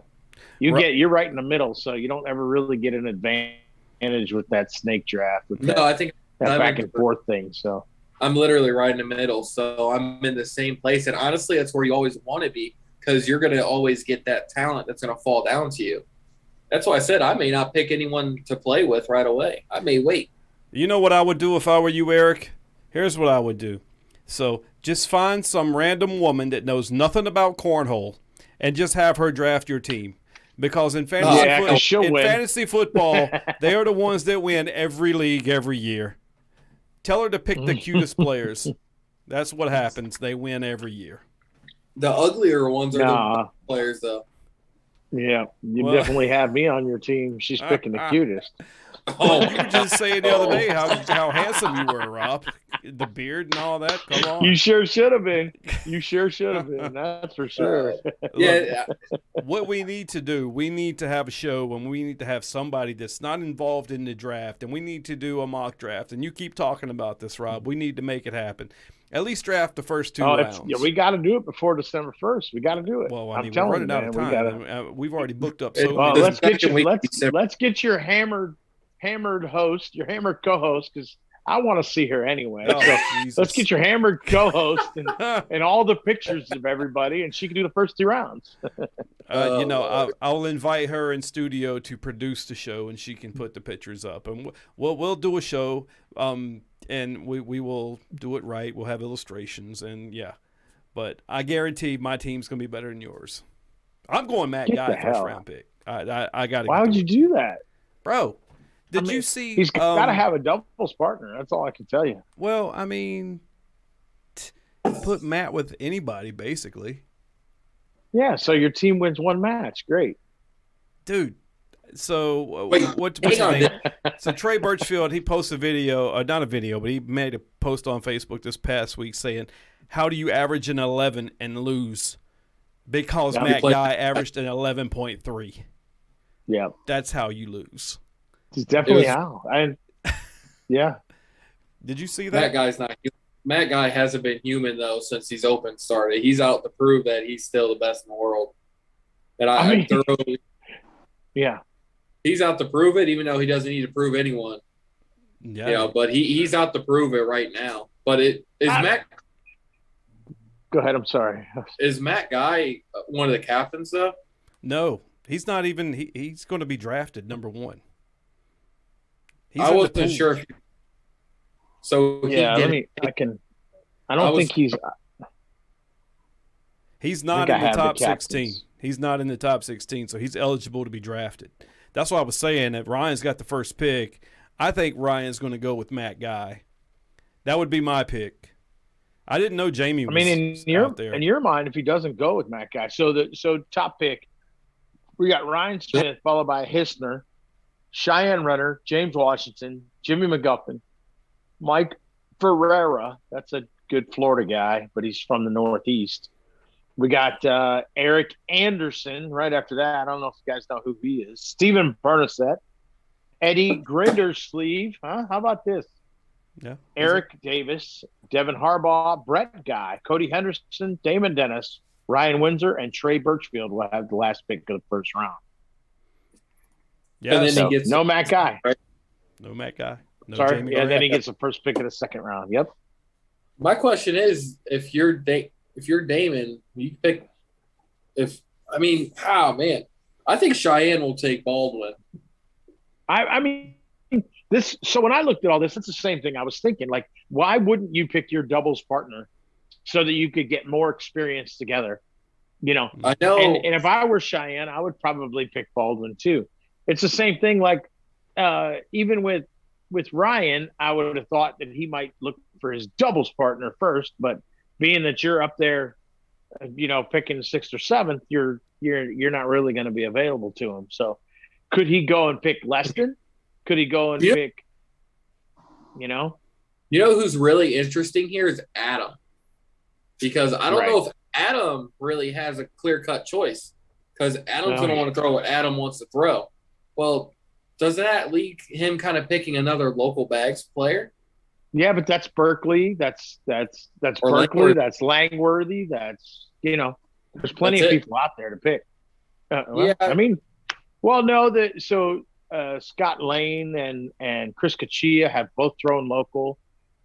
You're right in the middle, so you don't ever really get an advantage with that snake draft. I think that back and forth thing. So I'm literally right in the middle, so I'm in the same place. And honestly, that's where you always want to be because you're going to always get that talent that's going to fall down to you. That's why I said I may not pick anyone to play with right away. I may wait. You know what I would do if I were you, Eric? Here's what I would do. So just find some random woman that knows nothing about cornhole and just have her draft your team. Because in fantasy football, they are the ones that win every league every year. Tell her to pick the cutest players. That's what happens. They win every year. The uglier ones are the players, though. Yeah, you definitely have me on your team. She's picking the cutest. Oh, you were just saying the other day how handsome you were, Rob. The beard and all that. Come on. You sure should have been. That's for sure. Yeah. What we need to do, we need to have a show and we need to have somebody that's not involved in the draft, and we need to do a mock draft. And you keep talking about this, Rob. We need to make it happen. At least draft the first two rounds. Yeah, we got to do it before December 1st. We got to do it. Well, I mean, we're running out of time. We've already booked up so many. Let's get your hammered host, your hammered co-host, because I want to see her anyway. Let's get your hammered co-host and all the pictures of everybody, and she can do the first 2 rounds. I'll invite her in studio to produce the show, and she can put the pictures up, and we'll do a show. And we will do it right. We'll have illustrations, and yeah. But I guarantee my team's going to be better than yours. I'm going Matt Guy first round pick. I got to. Why would you do that? Bro, did you see? He's got to have a doubles partner. That's all I can tell you. Well, I mean, put Matt with anybody, basically. Yeah, so your team wins 1 match. Great. Dude. So what's hang on. So Trey Birchfield, he posted a video, not a video, but he made a post on Facebook this past week saying, "How do you average an 11 and lose?" Because Matt Guy averaged an 11.3. Yeah, that's how you lose. It's definitely how. Yeah. Did you see that? Matt Guy hasn't been human though since he's started. He's out to prove that he's still the best in the world. And I thoroughly. Yeah. He's out to prove it, even though he doesn't need to prove anyone. Yeah. But he's out to prove it right now. But Matt. Go ahead. I'm sorry. Is Matt Guy one of the captains though? No, he's not even. He's going to be drafted number 1. I wasn't sure. So yeah, I don't think he's. He's not in the top 16. He's not in the top 16, so he's eligible to be drafted. That's why I was saying that Ryan's got the first pick. I think Ryan's going to go with Matt Guy. That would be my pick. I didn't know Jamie was out there. In your mind, if he doesn't go with Matt Guy, so top pick, we got Ryan Smith followed by Hissner, Cheyenne Runner, James Washington, Jimmy McGuffin, Mike Ferreira. That's a good Florida guy, but he's from the Northeast. We got Eric Anderson right after that. I don't know if you guys know who he is. Stephen Bernasette, Eddie Grindersleeve. How about this? Yeah. Eric Davis, Devin Harbaugh, Brett Guy, Cody Henderson, Damon Dennis, Ryan Windsor, and Trey Birchfield will have the last pick of the first round. Yeah. And then he gets no Matt Guy. Right? No Matt Guy. No Sorry. Jamie Then he gets the first pick of the second round. Yep. My question is, if you're Damon, you pick. Man, I think Cheyenne will take Baldwin. I mean, this. So when I looked at all this, it's the same thing. I was thinking, like, why wouldn't you pick your doubles partner so that you could get more experience together. You know, I know. and if I were Cheyenne, I would probably pick Baldwin too. It's the same thing. Like even with Ryan, I would have thought that he might look for his doubles partner first. But being that you're up there, you know, picking 6th or 7th, you're not really going to be available to him. So could he go and pick Leston? Could he go and pick? You know who's really interesting here is Adam, because I don't Right. know if Adam really has a clear-cut choice, because Adam's going to want to throw what Adam wants to throw. Well, does that lead him kind of picking another local bags player? Yeah, but that's Berkeley. That's Or Berkeley. Langworthy. That's Langworthy. That's, you know, there's plenty That's of it. people out there to pick. Yeah. I mean, well, no, so Scott Lane and Chris Kachia have both thrown local.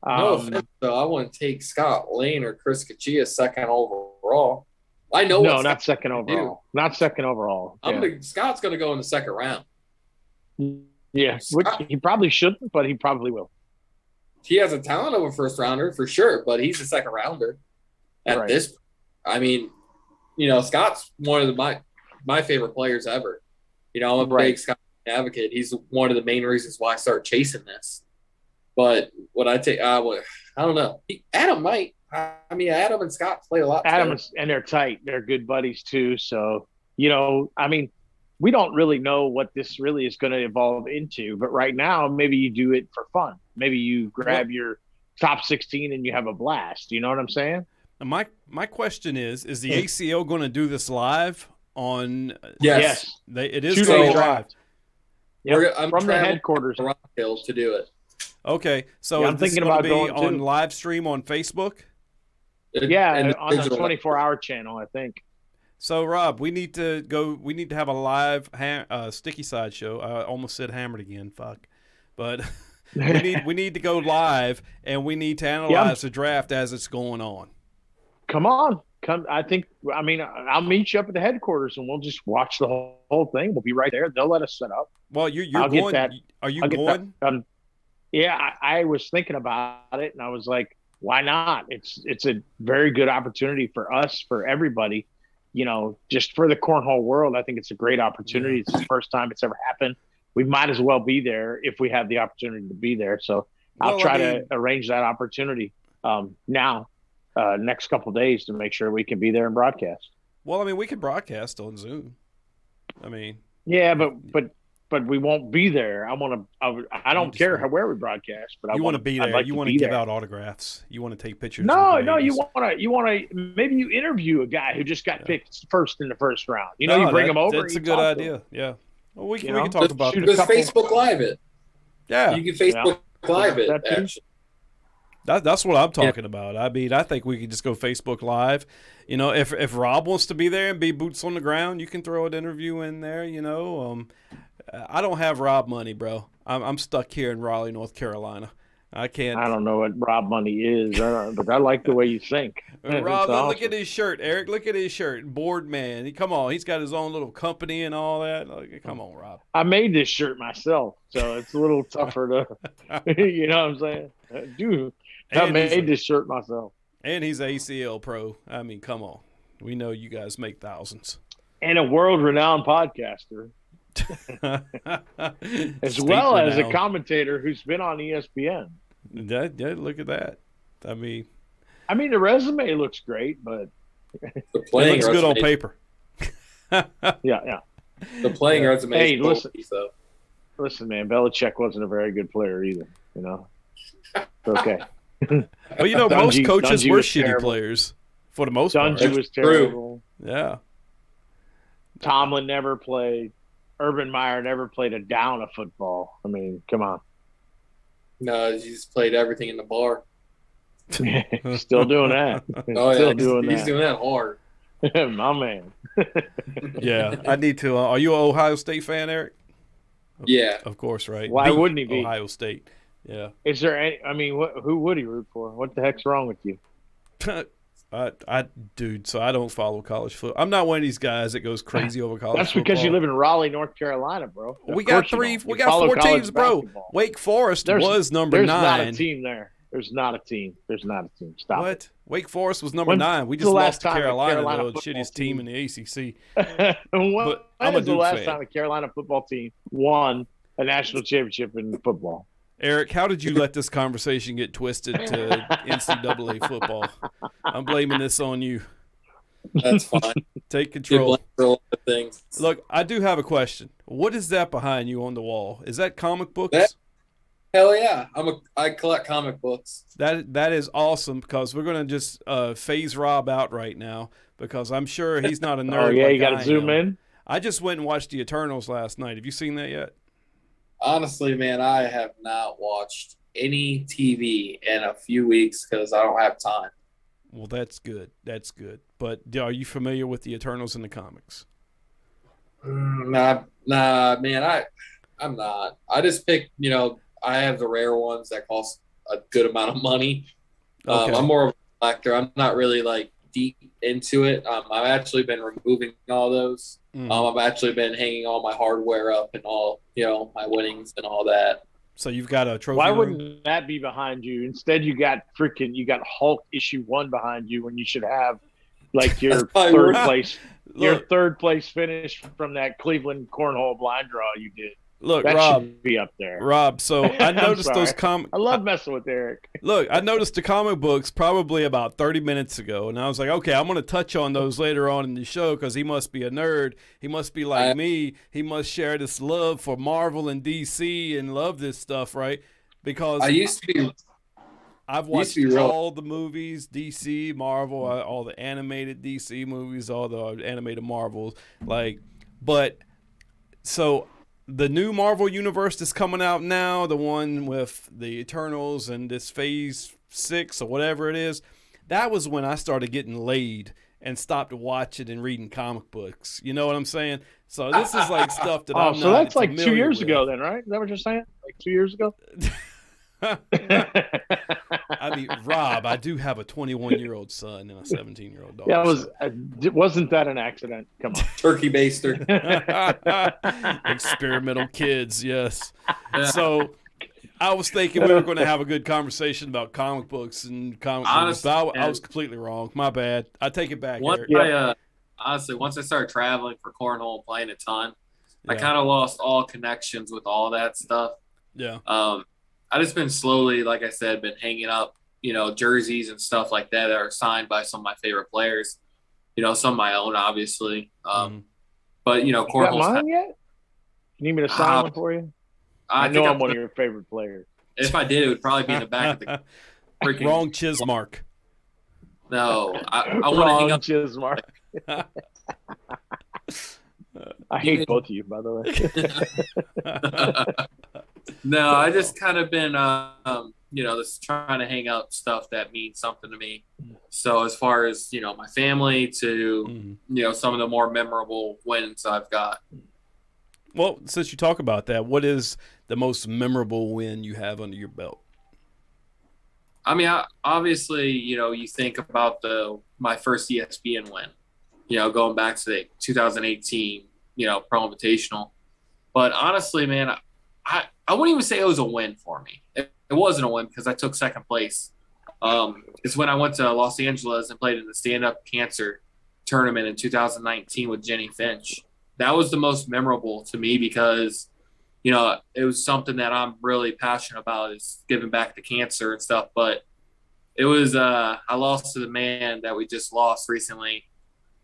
No offense, though. I wouldn't take Scott Lane or Chris Kachia second overall. I know. No, what not Scott's second gonna do. overall. Not second overall. Scott's going to go in the second round. Yeah, which he probably shouldn't, but he probably will. He has a talent of a first rounder for sure, but he's a second rounder at Right. this. I mean, Scott's one of my favorite players ever. I'm a Right. big Scott advocate. He's one of the main reasons why I started chasing this. But what I take, I don't know. Adam might. I mean, Adam and Scott play a lot. Adam together. and they're tight. They're good buddies too. So, I mean, we don't really know what this really is going to evolve into. But right now, maybe you do it for fun. Maybe you grab your top 16 and you have a blast. You know what I'm saying? My question is the ACL going to do this live on? Yes. It is 2 going days to live. live. I'm From the traveling headquarters. to Rock Hill to do it. Okay, so Yeah, is I'm this thinking going to about be going on too. live stream on Facebook? Yeah, And on the digital. 24-hour channel, I think. So Rob, we need to go. We need to have a live sticky side show. I almost said hammered again. Fuck, but we need to go live, and we need to analyze the draft as it's going on. Come on. I mean, I'll meet you up at the headquarters and we'll just watch the whole thing. We'll be right there. They'll let us set up. Well, you're I'll get going. that. Are you I'll get going? that. Yeah, I was thinking about it and I was like, why not? It's a very good opportunity for us, for everybody, just for the cornhole world. I think it's a great opportunity. It's the first time it's ever happened. We might as well be there if we have the opportunity to be there. So I'll try to arrange that opportunity now, next couple of days, to make sure we can be there and broadcast. Well, I mean, we could broadcast on Zoom. I mean, yeah, but we won't be there. I don't care where we broadcast, but you want to be there. Like you want to give out autographs. You want to take pictures. No, you want to. Maybe you interview a guy who just got picked first in the first round. You bring him over. That's a good idea. Yeah. Well, we can talk about Just Facebook Live it. Yeah, you can Facebook Live it. Actually. That's what I'm talking about. I mean, I think we could just go Facebook Live. If Rob wants to be there and be boots on the ground, you can throw an interview in there. I don't have Rob money, bro. I'm stuck here in Raleigh, North Carolina. I can't. I don't know what Rob money is, but I like the way you think. Rob, look at his shirt, Eric. Look at his shirt. Board man. Come on. He's got his own little company and all that. Come on, Rob. I made this shirt myself, so it's a little tougher to, you know what I'm saying? Dude, I made this shirt myself. And he's ACL pro. I mean, come on. We know you guys make thousands. And a world-renowned podcaster. As well as a commentator who's been on ESPN. Yeah, look at that. I mean, the resume looks great, but it looks good on paper. Yeah. The playing resume. Hey, listen, man. Belichick wasn't a very good player either. It's okay. Well, most coaches were shitty terrible. players for the most part. Dungy was terrible. Yeah. Tomlin never played. Urban Meyer never played a down of football. I mean, come on. No, he just played everything in the bar. Still doing that. Oh, Still yeah. doing He's that. doing that hard. My man. Yeah, I need to. Are you an Ohio State fan, Eric? Yeah. Of course, right? Why wouldn't he be? Ohio State. Yeah. Is there any? Who would he root for? What the heck's wrong with you? Dude, so I don't follow college football. I'm not one of these guys that goes crazy over college That's football. because you live in Raleigh, North Carolina, bro. We got 4 teams, bro. Basketball. Wake Forest was number There's 9. not a team there. There's not a team. There's not a team. Stop What? it. Wake Forest was number When's 9. We the just last lost to time a Carolina, Carolina the football shittiest team team- in the ACC. when But I'm a is the Duke last fan. time a Carolina football team won a national championship in football? Eric, how did you let this conversation get twisted to NCAA football? I'm blaming this on you. That's fine. Take Get control. blamed for a lot of things. Look, I do have a question. What is that behind you on the wall? Is that comic books? Hell yeah. I collect comic books. That is awesome, because we're going to just phase Rob out right now, because I'm sure he's not a nerd. Oh yeah, like you got I to zoom am. in. I just went and watched the Eternals last night. Have you seen that yet? Honestly, man, I have not watched any TV in a few weeks because I don't have time. Well, that's good. That's good. But are you familiar with the Eternals in the comics? Nah, man, I'm not. I just pick, I have the rare ones that cost a good amount of money. Okay. I'm more of a collector. I'm not really like deep into it. I've actually been removing all those. I've actually been hanging all my hardware up and all, my winnings and all that. So you've got a trophy Why room? wouldn't that be behind you? Instead, you got Hulk issue 1 behind you when you should have like your probably third right. place, your Look, third place finish from that Cleveland cornhole blind draw you did. look, That Rob. should be up there. Rob, so I I'm noticed those sorry. comic. I love messing with Eric. Look, I noticed the comic books probably about 30 minutes ago, and I was like, okay, I'm going to touch on those later on in the show, because he must be a nerd. He must be like me. He must share this love for Marvel and DC and love this stuff, right? Because I used to be. I've watched all the movies, DC, Marvel, all the animated DC movies, all the animated Marvels. So the new Marvel universe that's coming out now, the one with the Eternals and this Phase 6 or whatever it is, that was when I started getting laid and stopped watching and reading comic books. You know what I'm saying? So this is like stuff that I'm so not that's like 2 familiar years with. ago, then, right? Is that what you're saying? Like 2 years ago? I mean, Rob, I do have a 21-year-old son and a 17-year-old daughter. Yeah, wasn't that an accident? Come on. Turkey baster. Experimental kids, yes. Yeah. So I was thinking we were going to have a good conversation about comic books and comic movies, but I was completely wrong. My bad. I take it back, Eric. Honestly, once I started traveling for cornhole and playing a ton, I Yeah. kind of lost all connections with all that stuff. Yeah. I just been slowly, like I said, been hanging up, jerseys and stuff like that are signed by some of my favorite players. Some of my own, obviously. But You got cornhole's mine yet? You need me to sign one for you? I know I'm one of your favorite players. If I did, it would probably be in the back of the freaking Wrong Chismark. No, I want to hang up. Chismark. I hate both of you, by the way. No, I just kind of been, just trying to hang up stuff that means something to me. So as far as, my family to, some of the more memorable wins I've got. Well, since you talk about that, what is the most memorable win you have under your belt? I mean, obviously, you think about my first ESPN win, going back to the 2018, Pro Invitational. But honestly, man, I wouldn't even say it was a win for me. It wasn't a win because I took second place. It's when I went to Los Angeles and played in the stand-up cancer tournament in 2019 with Jenny Finch. That was the most memorable to me because, it was something that I'm really passionate about is giving back to cancer and stuff. But it was I lost to the man that we just lost recently.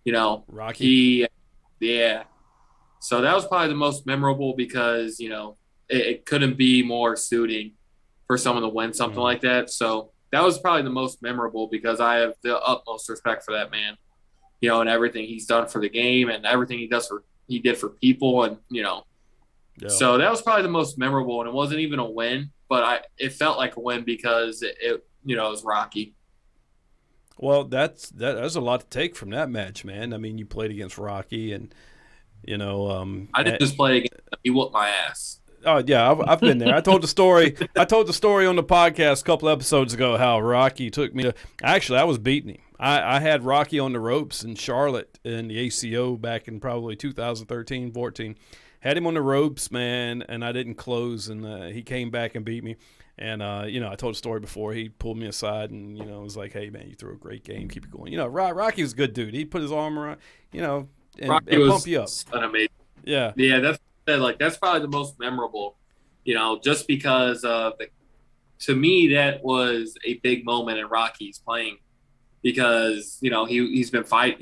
Rocky. Yeah. So that was probably the most memorable because, it couldn't be more suiting for someone to win something like that. So that was probably the most memorable because I have the utmost respect for that man, and everything he's done for the game and everything he did for people. And, so that was probably the most memorable, and it wasn't even a win, but it felt like a win because it was Rocky. Well, that's a lot to take from that match, man. I mean, you played against Rocky and, I didn't just play against him. He whooped my ass. Oh yeah, I've been there. I told the story on the podcast a couple episodes ago how Rocky took me to. Actually, I was beating him. I had Rocky on the ropes in Charlotte in the ACO back in probably 2013, 14. Had him on the ropes, man, and I didn't close, and he came back and beat me. And, I told a story before. He pulled me aside and, was like, hey, man, you threw a great game. Keep it going. Rocky was a good dude. He put his arm around, and pump you up. An amazing. Yeah. Yeah, that's probably the most memorable, just because to me, that was a big moment in Rocky's playing because, he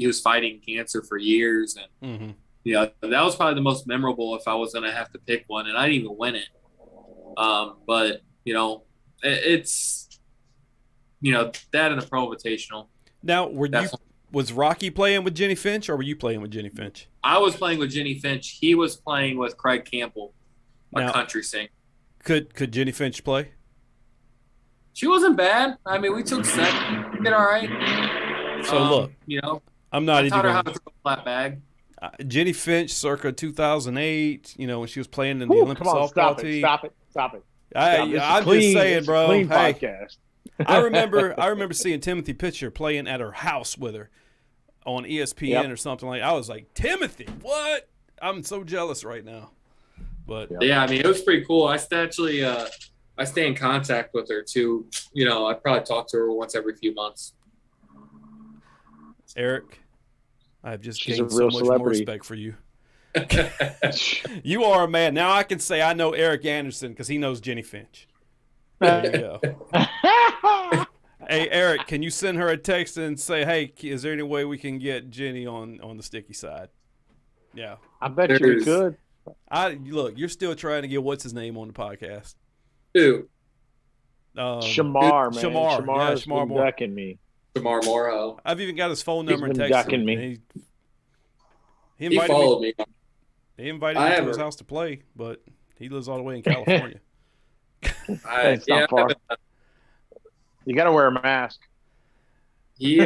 was fighting cancer for years. And, that was probably the most memorable if I was going to have to pick one. And I didn't even win it. But, it's, that and the Pro Invitational. Now, was Rocky playing with Jenny Finch or were you playing with Jenny Finch? I was playing with Jenny Finch. He was playing with Craig Campbell, a country singer. Could Jenny Finch play? She wasn't bad. I mean, we took second. We did all right. So, look. I'm not I even taught her how to throw a flat bag. Jenny Finch, circa 2008, when she was playing in the Olympic softball team. Stop it. I'm just saying, bro. Clean hey, podcast. I remember seeing Timothy Pitcher playing at her house with her on ESPN or something like that. I was like, Timothy, what? I'm so jealous right now. But yeah, I mean, it was pretty cool. I actually I stay in contact with her too. I probably talk to her once every few months. Eric, I've just She's gained a so real much celebrity. more respect for you. You are a man. Now I can say I know Eric Anderson because he knows Jenny Finch. There you go. Hey, Eric, can you send her a text and say, hey, is there any way we can get Jenny on the sticky side? Yeah. I bet you we could. Look, you're still trying to get what's his name on the podcast. Who? Shamar, man. Shamar. Shamar Moore. ducking me. Shamar Morrow. I've even got his phone number and been text ducking him. me. He He followed me. He invited me to his house to play, but he lives all the way in California. It's not far. You got to wear a mask. He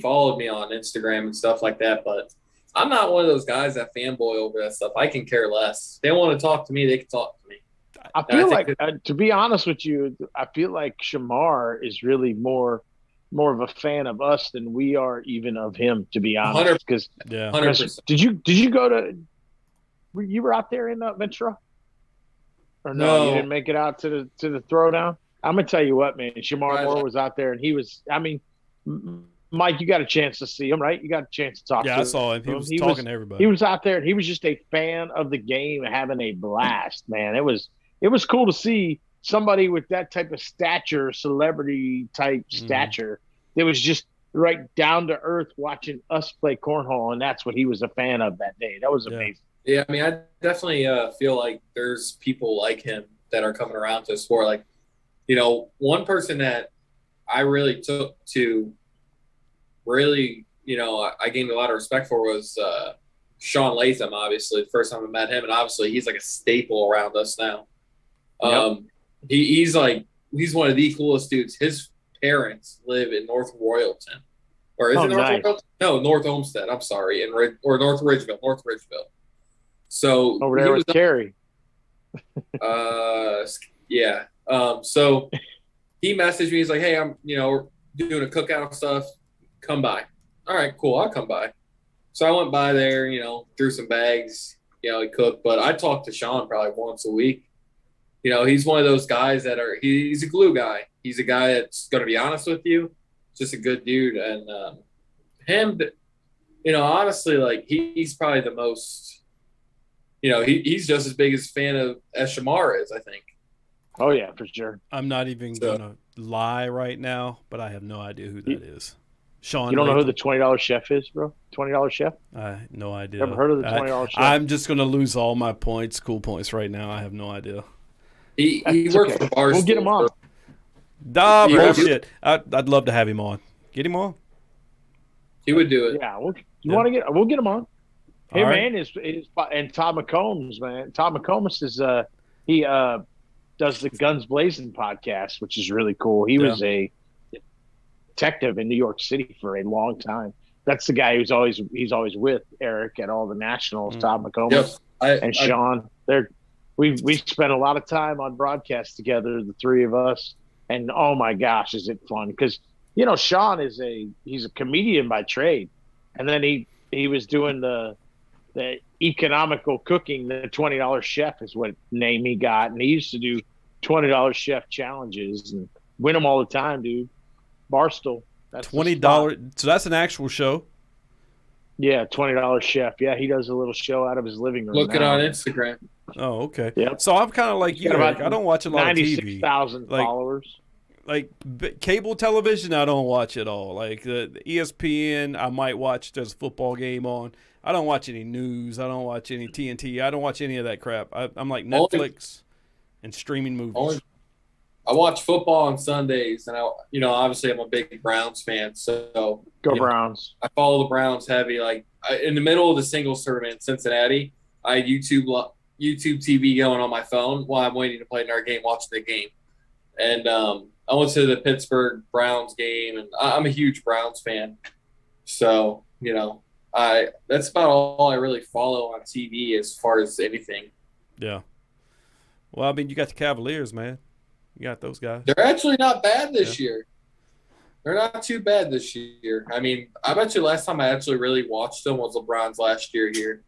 followed me on Instagram and stuff like that, but I'm not one of those guys that fanboy over that stuff. I can care less. If they want to talk to me, they can talk to me. I feel like, to be honest with you, I feel like Shamar is really more of a fan of us than we are even of him, to be honest. Because 100%. Did you go to? You were out there in Ventura, or no? You didn't make it out to the throwdown. I'm gonna tell you what, man. Shamar Moore was out there, and he was. I mean, Mike, you got a chance to see him, right? You got a chance to talk to him. Yeah, I saw him. He was talking to everybody. He was out there, and he was just a fan of the game and having a blast, man. It was cool to see somebody with that type of stature, celebrity type stature. It was just right down to earth watching us play cornhole, and that's what he was a fan of that day. That was amazing. Yeah, I mean, I definitely feel like there's people like him that are coming around to the sport. Like, one person that I really took to really, I gained a lot of respect for was Sean Latham, obviously, the first time I met him. And obviously he's like a staple around us now. He's one of the coolest dudes. His parents live in North Royalton. Or is it North Royalton? No, North Olmsted. I'm sorry. Or North Ridgeville. So over there with Carrie. Yeah. So he messaged me. He's like, hey, I'm, we're doing a cookout stuff. Come by. All right, cool. I'll come by. So I went by there, threw some bags, he cooked. But I talk to Sean probably once a week. He's one of those guys he's a glue guy. He's a guy that's going to be honest with you. Just a good dude. And him, honestly, like he's probably the most, he's just as big as a fan as Shamar is, I think. Oh, yeah, for sure. I'm not even going to lie right now, but I have no idea who that is. Sean, you don't know who the $20 chef is, bro? $20 chef? I have no idea. Never heard of the $20 chef? I'm just going to lose all my cool points right now. I have no idea. He works for Barstool. We'll get him on. Bullshit. I'd love to have him on. Get him on. He would do it. Yeah, we'll get him on. Hey, all man, and Todd McCombs, man. Todd McCombs is he does the Guns Blazing podcast, which is really cool. He was a detective in New York City for a long time. That's the guy he's always with Eric at all the nationals. Todd McCombs and Sean. We spent a lot of time on broadcast together, the three of us, and oh my gosh, is it fun? Because Sean he's a comedian by trade, and then he was doing the economical cooking. The $20 chef is what name he got, and he used to do $20 chef challenges and win them all the time, dude. Barstool. That's $20. So that's an actual show. Yeah, $20 chef. Yeah, he does a little show out of his living room. Looking now. on Instagram. Oh, okay. Yep. So I'm kind of like you, Eric. I don't watch a lot of TV. 96,000 followers. Like cable television, I don't watch at all. Like the ESPN, I might watch. There's a football game on. I don't watch any news. I don't watch any TNT. I don't watch any of that crap. I'm like Netflix and streaming movies. I watch football on Sundays, and obviously I'm a big Browns fan, so Go Browns. I follow the Browns heavy. Like in the middle of the singles tournament in Cincinnati, I had YouTube TV going on my phone while I'm waiting to play another game, watching the game. And I went to the Pittsburgh Browns game, and I'm a huge Browns fan. So that's about all I really follow on TV as far as anything. Yeah. Well, I mean, you got the Cavaliers, man. You got those guys. They're actually not bad this year. They're not too bad this year. I mean, I bet you last time I actually really watched them was LeBron's last year here.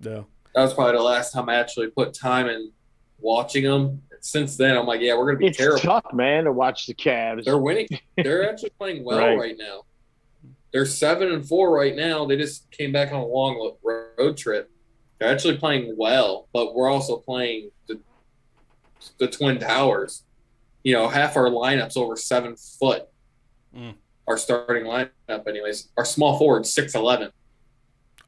Yeah. That was probably the last time I actually put time in watching them. Since then, I'm like, yeah, we're going to be terrible. It's tough, man, to watch the Cavs. They're winning. They're actually playing well right now. They're 7-4 right now. They just came back on a long road trip. They're actually playing well, but we're also playing the Twin Towers. Half our lineup's over 7 foot. Our starting lineup, anyways. Our small forward's 6'11".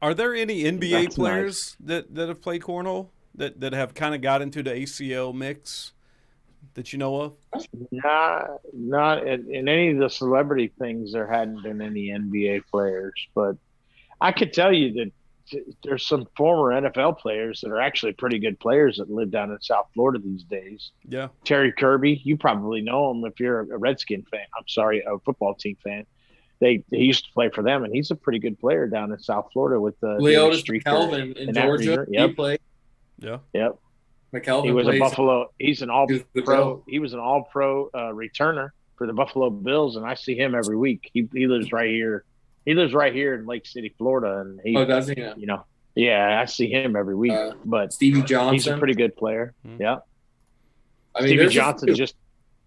Are there any NBA players that have played cornhole that have kind of got into the ACL mix that you know of? Not in any of the celebrity things. There hadn't been any NBA players, but I could tell you that there's some former NFL players that are actually pretty good players that live down in South Florida these days. Yeah. Terry Kirby, you probably know him if you're a Redskin fan. I'm sorry, a football team fan. He used to play for them, and he's a pretty good player down in South Florida with Leotis McKelvin in Georgia. Yep. He played. Yeah. Yep. McKelvin he was a Buffalo. He's an all-pro. He was an all-pro returner for the Buffalo Bills, and I see him every week. He lives right here. He lives right here in Lake City, Florida, and does he? Yeah, I see him every week. But Stevie Johnson, he's a pretty good player. Mm-hmm. Yeah. I mean, Stevie Johnson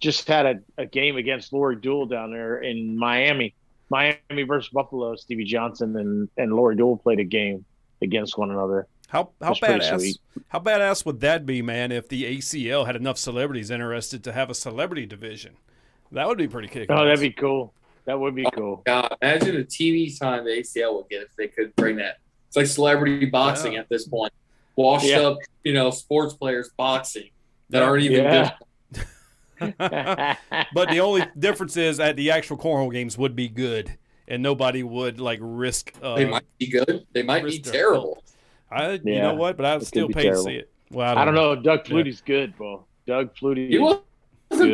just had a game against Lori Dool down there in Miami. Miami versus Buffalo. Stevie Johnson and Lori Dool played a game against one another. How badass would that be, man? If the ACL had enough celebrities interested to have a celebrity division, that would be pretty kick-ass. Oh, that'd be cool. That would be cool. God, imagine the TV time the ACL would get if they could bring that. It's like celebrity boxing at this point. Washed up, sports players boxing that aren't even good. But the only difference is that the actual cornhole games would be good, and nobody would risk. They might be good. They might be terrible. You know what? But I'd still pay to see it. Well, I don't know. Doug Flutie's good, bro. Doug Flutie. He wasn't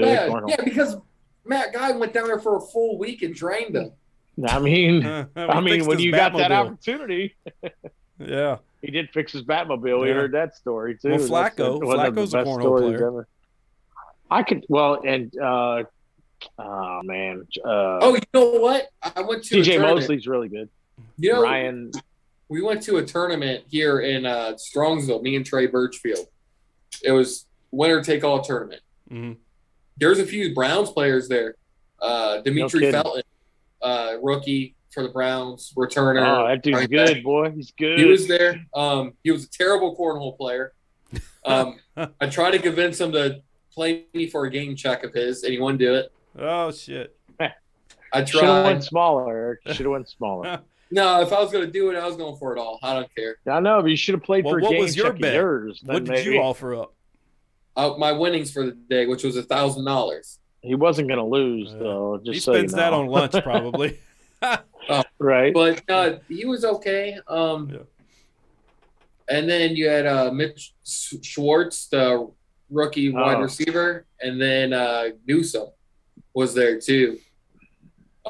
bad. Yeah, because Matt Guy went down there for a full week and trained him. I mean, when you got that opportunity. Yeah. He did fix his Batmobile. We heard that story too. Well, Flacco's a cornhole player. Ever. Oh man. You know what? I went to TJ Mosley's really good. Ryan. We went to a tournament here in Strongsville, me and Trey Birchfield. It was winner take all tournament. Mm-hmm. There's a few Browns players there. Dimitri Felton, rookie for the Browns, returner. Oh, that dude's good, boy. He's good. He was there. He was a terrible cornhole player. I tried to convince him to play me for a game check of his, and he wouldn't do it. Oh, shit. I tried. Should have went smaller. No, if I was going to do it, I was going for it all. I don't care. I know, but you should have played for a game check. What was your bet? What did you offer up? My winnings for the day, which was $1,000. He wasn't going to lose, though. He spends that on lunch, probably. Right. But he was okay. And then you had Mitch Schwartz, the rookie wide receiver, and then Newsom was there too.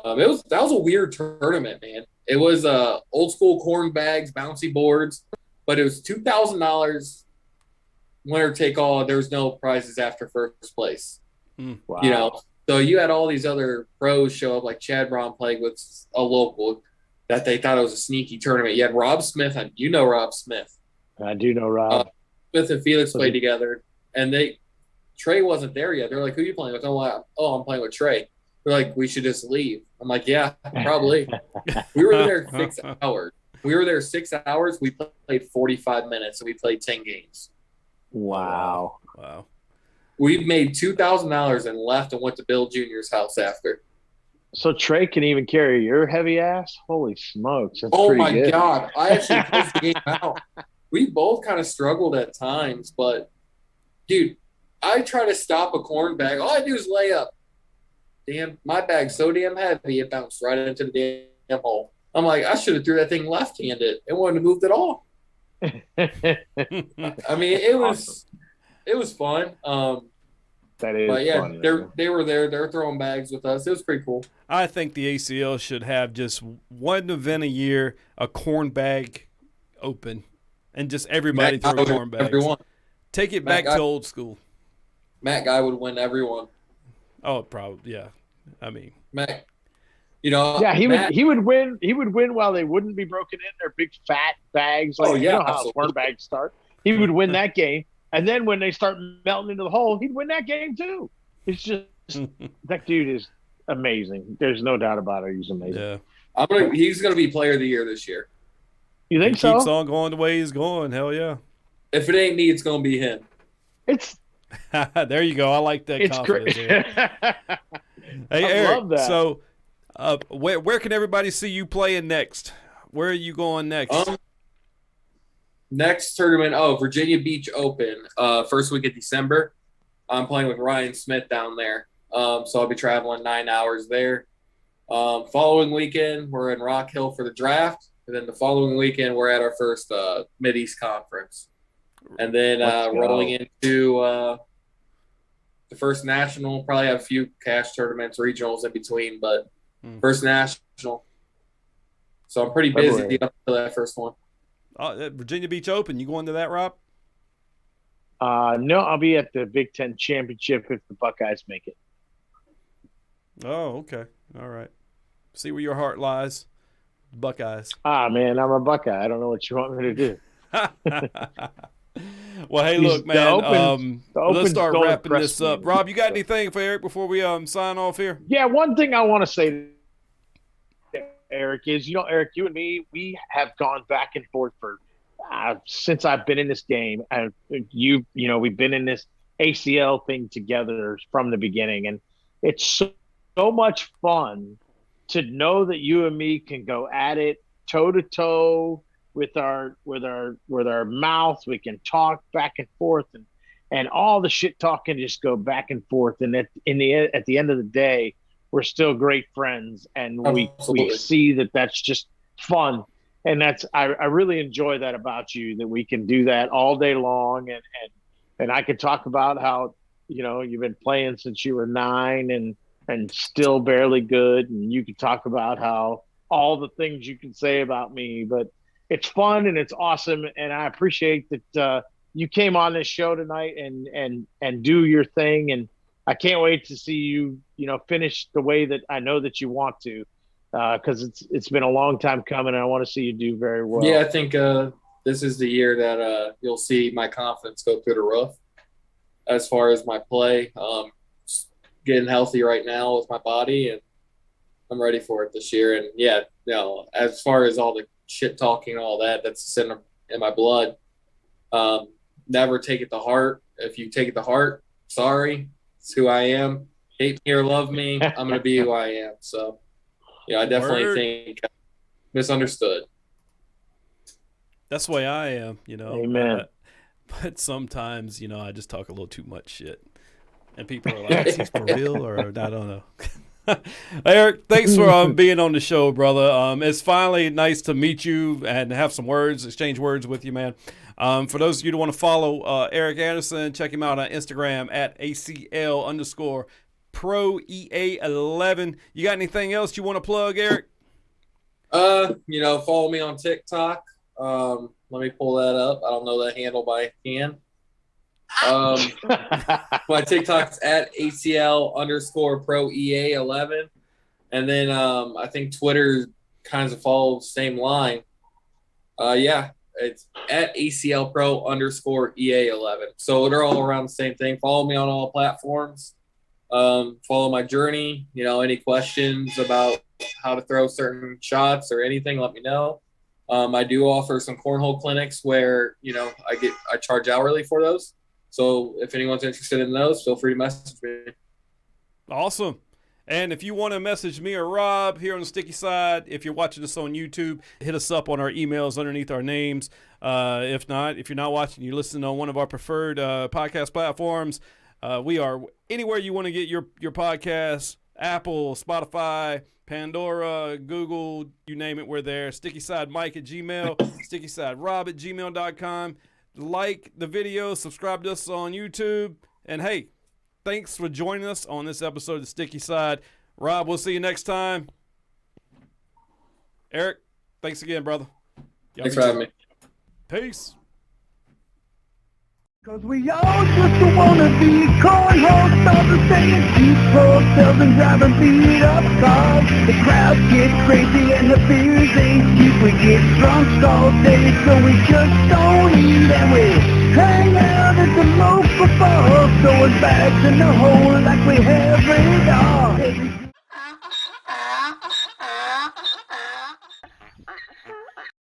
That was a weird tournament, man. It was old school corn bags, bouncy boards, but it was $2,000 winner take all. There was no prizes after first place. Wow. So you had all these other pros show up, like Chad Brown playing with a local that they thought it was a sneaky tournament. You had Rob Smith, and Rob Smith. I do know Rob. Smith and Felix played together, and Trey wasn't there yet. They're like, who are you playing with? I'm like, oh, I'm playing with Trey. They're like, we should just leave. I'm like, yeah, probably. We were there 6 hours. We were there 6 hours. We played 45 minutes, and we played 10 games. Wow. Wow. We made $2,000 and left and went to Bill Jr.'s house after. So Trey can even carry your heavy ass? Holy smokes. That's Oh, pretty my good. God. I actually closed the game out. We both kind of struggled at times, but, dude, I try to stop a corn bag. All I do is lay up. Damn, my bag's so damn heavy, it bounced right into the damn hole. I'm like, I should have threw that thing left-handed. It wouldn't have moved at all. I mean, it was fun. That is but yeah, fun. they were there. They're throwing bags with us. It was pretty cool. I think the ACL should have just one event a year, a corn bag open, and just everybody throw corn bags. Everyone. Take it back to old school. Matt Guy would win everyone. Oh, probably, yeah. I mean, Matt, yeah, he would win. He would win while they wouldn't be broken in their big fat bags. Like, you know how corn bags start. He would win that game, and then when they start melting into the hole, he'd win that game too. It's just that dude is amazing. There's no doubt about it. He's amazing. Yeah, he's gonna be Player of the Year this year. You think so? Keeps on going the way he's going. Hell yeah. If it ain't me, it's gonna be him. It's there you go. I like that. It's confidence. great. Hey, I Eric, love that. So, where can everybody see you playing next? Where are you going next? Next tournament, Virginia Beach Open, first week of December. I'm playing with Ryan Smith down there. So I'll be traveling 9 hours there. Following weekend, we're in Rock Hill for the draft. And then the following weekend, we're at our first Mid-East Conference. And then rolling into the first national, probably have a few cash tournaments, regionals in between, but first national. So I'm pretty busy up to that first one. Virginia Beach Open, you going to that, Rob? No, I'll be at the Big Ten Championship if the Buckeyes make it. Oh, okay. All right. See where your heart lies. Buckeyes. Man, I'm a Buckeye. I don't know what you want me to do. Well, hey, look, man. Let's start wrapping this up. Rob, you got anything for Eric before we sign off here? Yeah, one thing I want to say to Eric is, Eric, you and me, we have gone back and forth for since I've been in this game. We've been in this ACL thing together from the beginning, and it's so much fun to know that you and me can go at it toe to toe. With our mouth, we can talk back and forth, and all the shit talk can just go back and forth. And at the end of the day, we're still great friends, and we see that that's just fun. And I really enjoy that about you, that we can do that all day long, and I can talk about how you've been playing since you were 9 and still barely good, and you can talk about how all the things you can say about me, but it's fun and it's awesome, and I appreciate that you came on this show tonight and do your thing, and I can't wait to see you finish the way that I know that you want to, because it's been a long time coming, and I want to see you do very well. Yeah, I think this is the year that you'll see my confidence go through the roof as far as my play. Getting healthy right now with my body, and I'm ready for it this year. And yeah, as far as all the shit talking and all that's in my blood. Never take it to heart. If you take it to heart, sorry, it's who I am. Hate me or love me, I'm going to be who I am. So, I definitely think misunderstood. That's the way I am, Amen. But sometimes, I just talk a little too much shit. And people are like, is he for real? Or I don't know. Eric, thanks for being on the show, brother. It's finally nice to meet you and have some exchange words with you, man. For those of you who want to follow Eric Anderson, check him out on Instagram at ACL_ProEA11. You got anything else you want to plug, Eric? Follow me on TikTok. Let me pull that up. I don't know that handle by hand. My TikTok's at ACL_ProEA11. And then I think Twitter kind of follows the same line. It's at ACL Pro _ EA11. So they're all around the same thing. Follow me on all platforms. Follow my journey. Any questions about how to throw certain shots or anything, let me know. I do offer some cornhole clinics where, I charge hourly for those. So if anyone's interested in those, feel free to message me. Awesome. And if you want to message me or Rob here on the Sticky Side, if you're watching this on YouTube, hit us up on our emails underneath our names. If you're not watching, you listen on one of our preferred podcast platforms. We are anywhere you want to get your podcasts, Apple, Spotify, Pandora, Google, you name it, we're there. StickySideMike@gmail, StickySideRob@gmail.com. Like the video, subscribe to us on YouTube, and hey, thanks for joining us on this episode of The Sticky Side. Rob, we'll see you next time. Eric, thanks again, brother. Thanks for having me. Peace. Cause we all just wanna be cornhole stars saying keep ourselves and driving beat up cars. The crowd gets crazy and the beers ain't cheap. We get drunk all day so we just don't eat, and we hang out at the local bar, throwing bags in the hole like we have it all.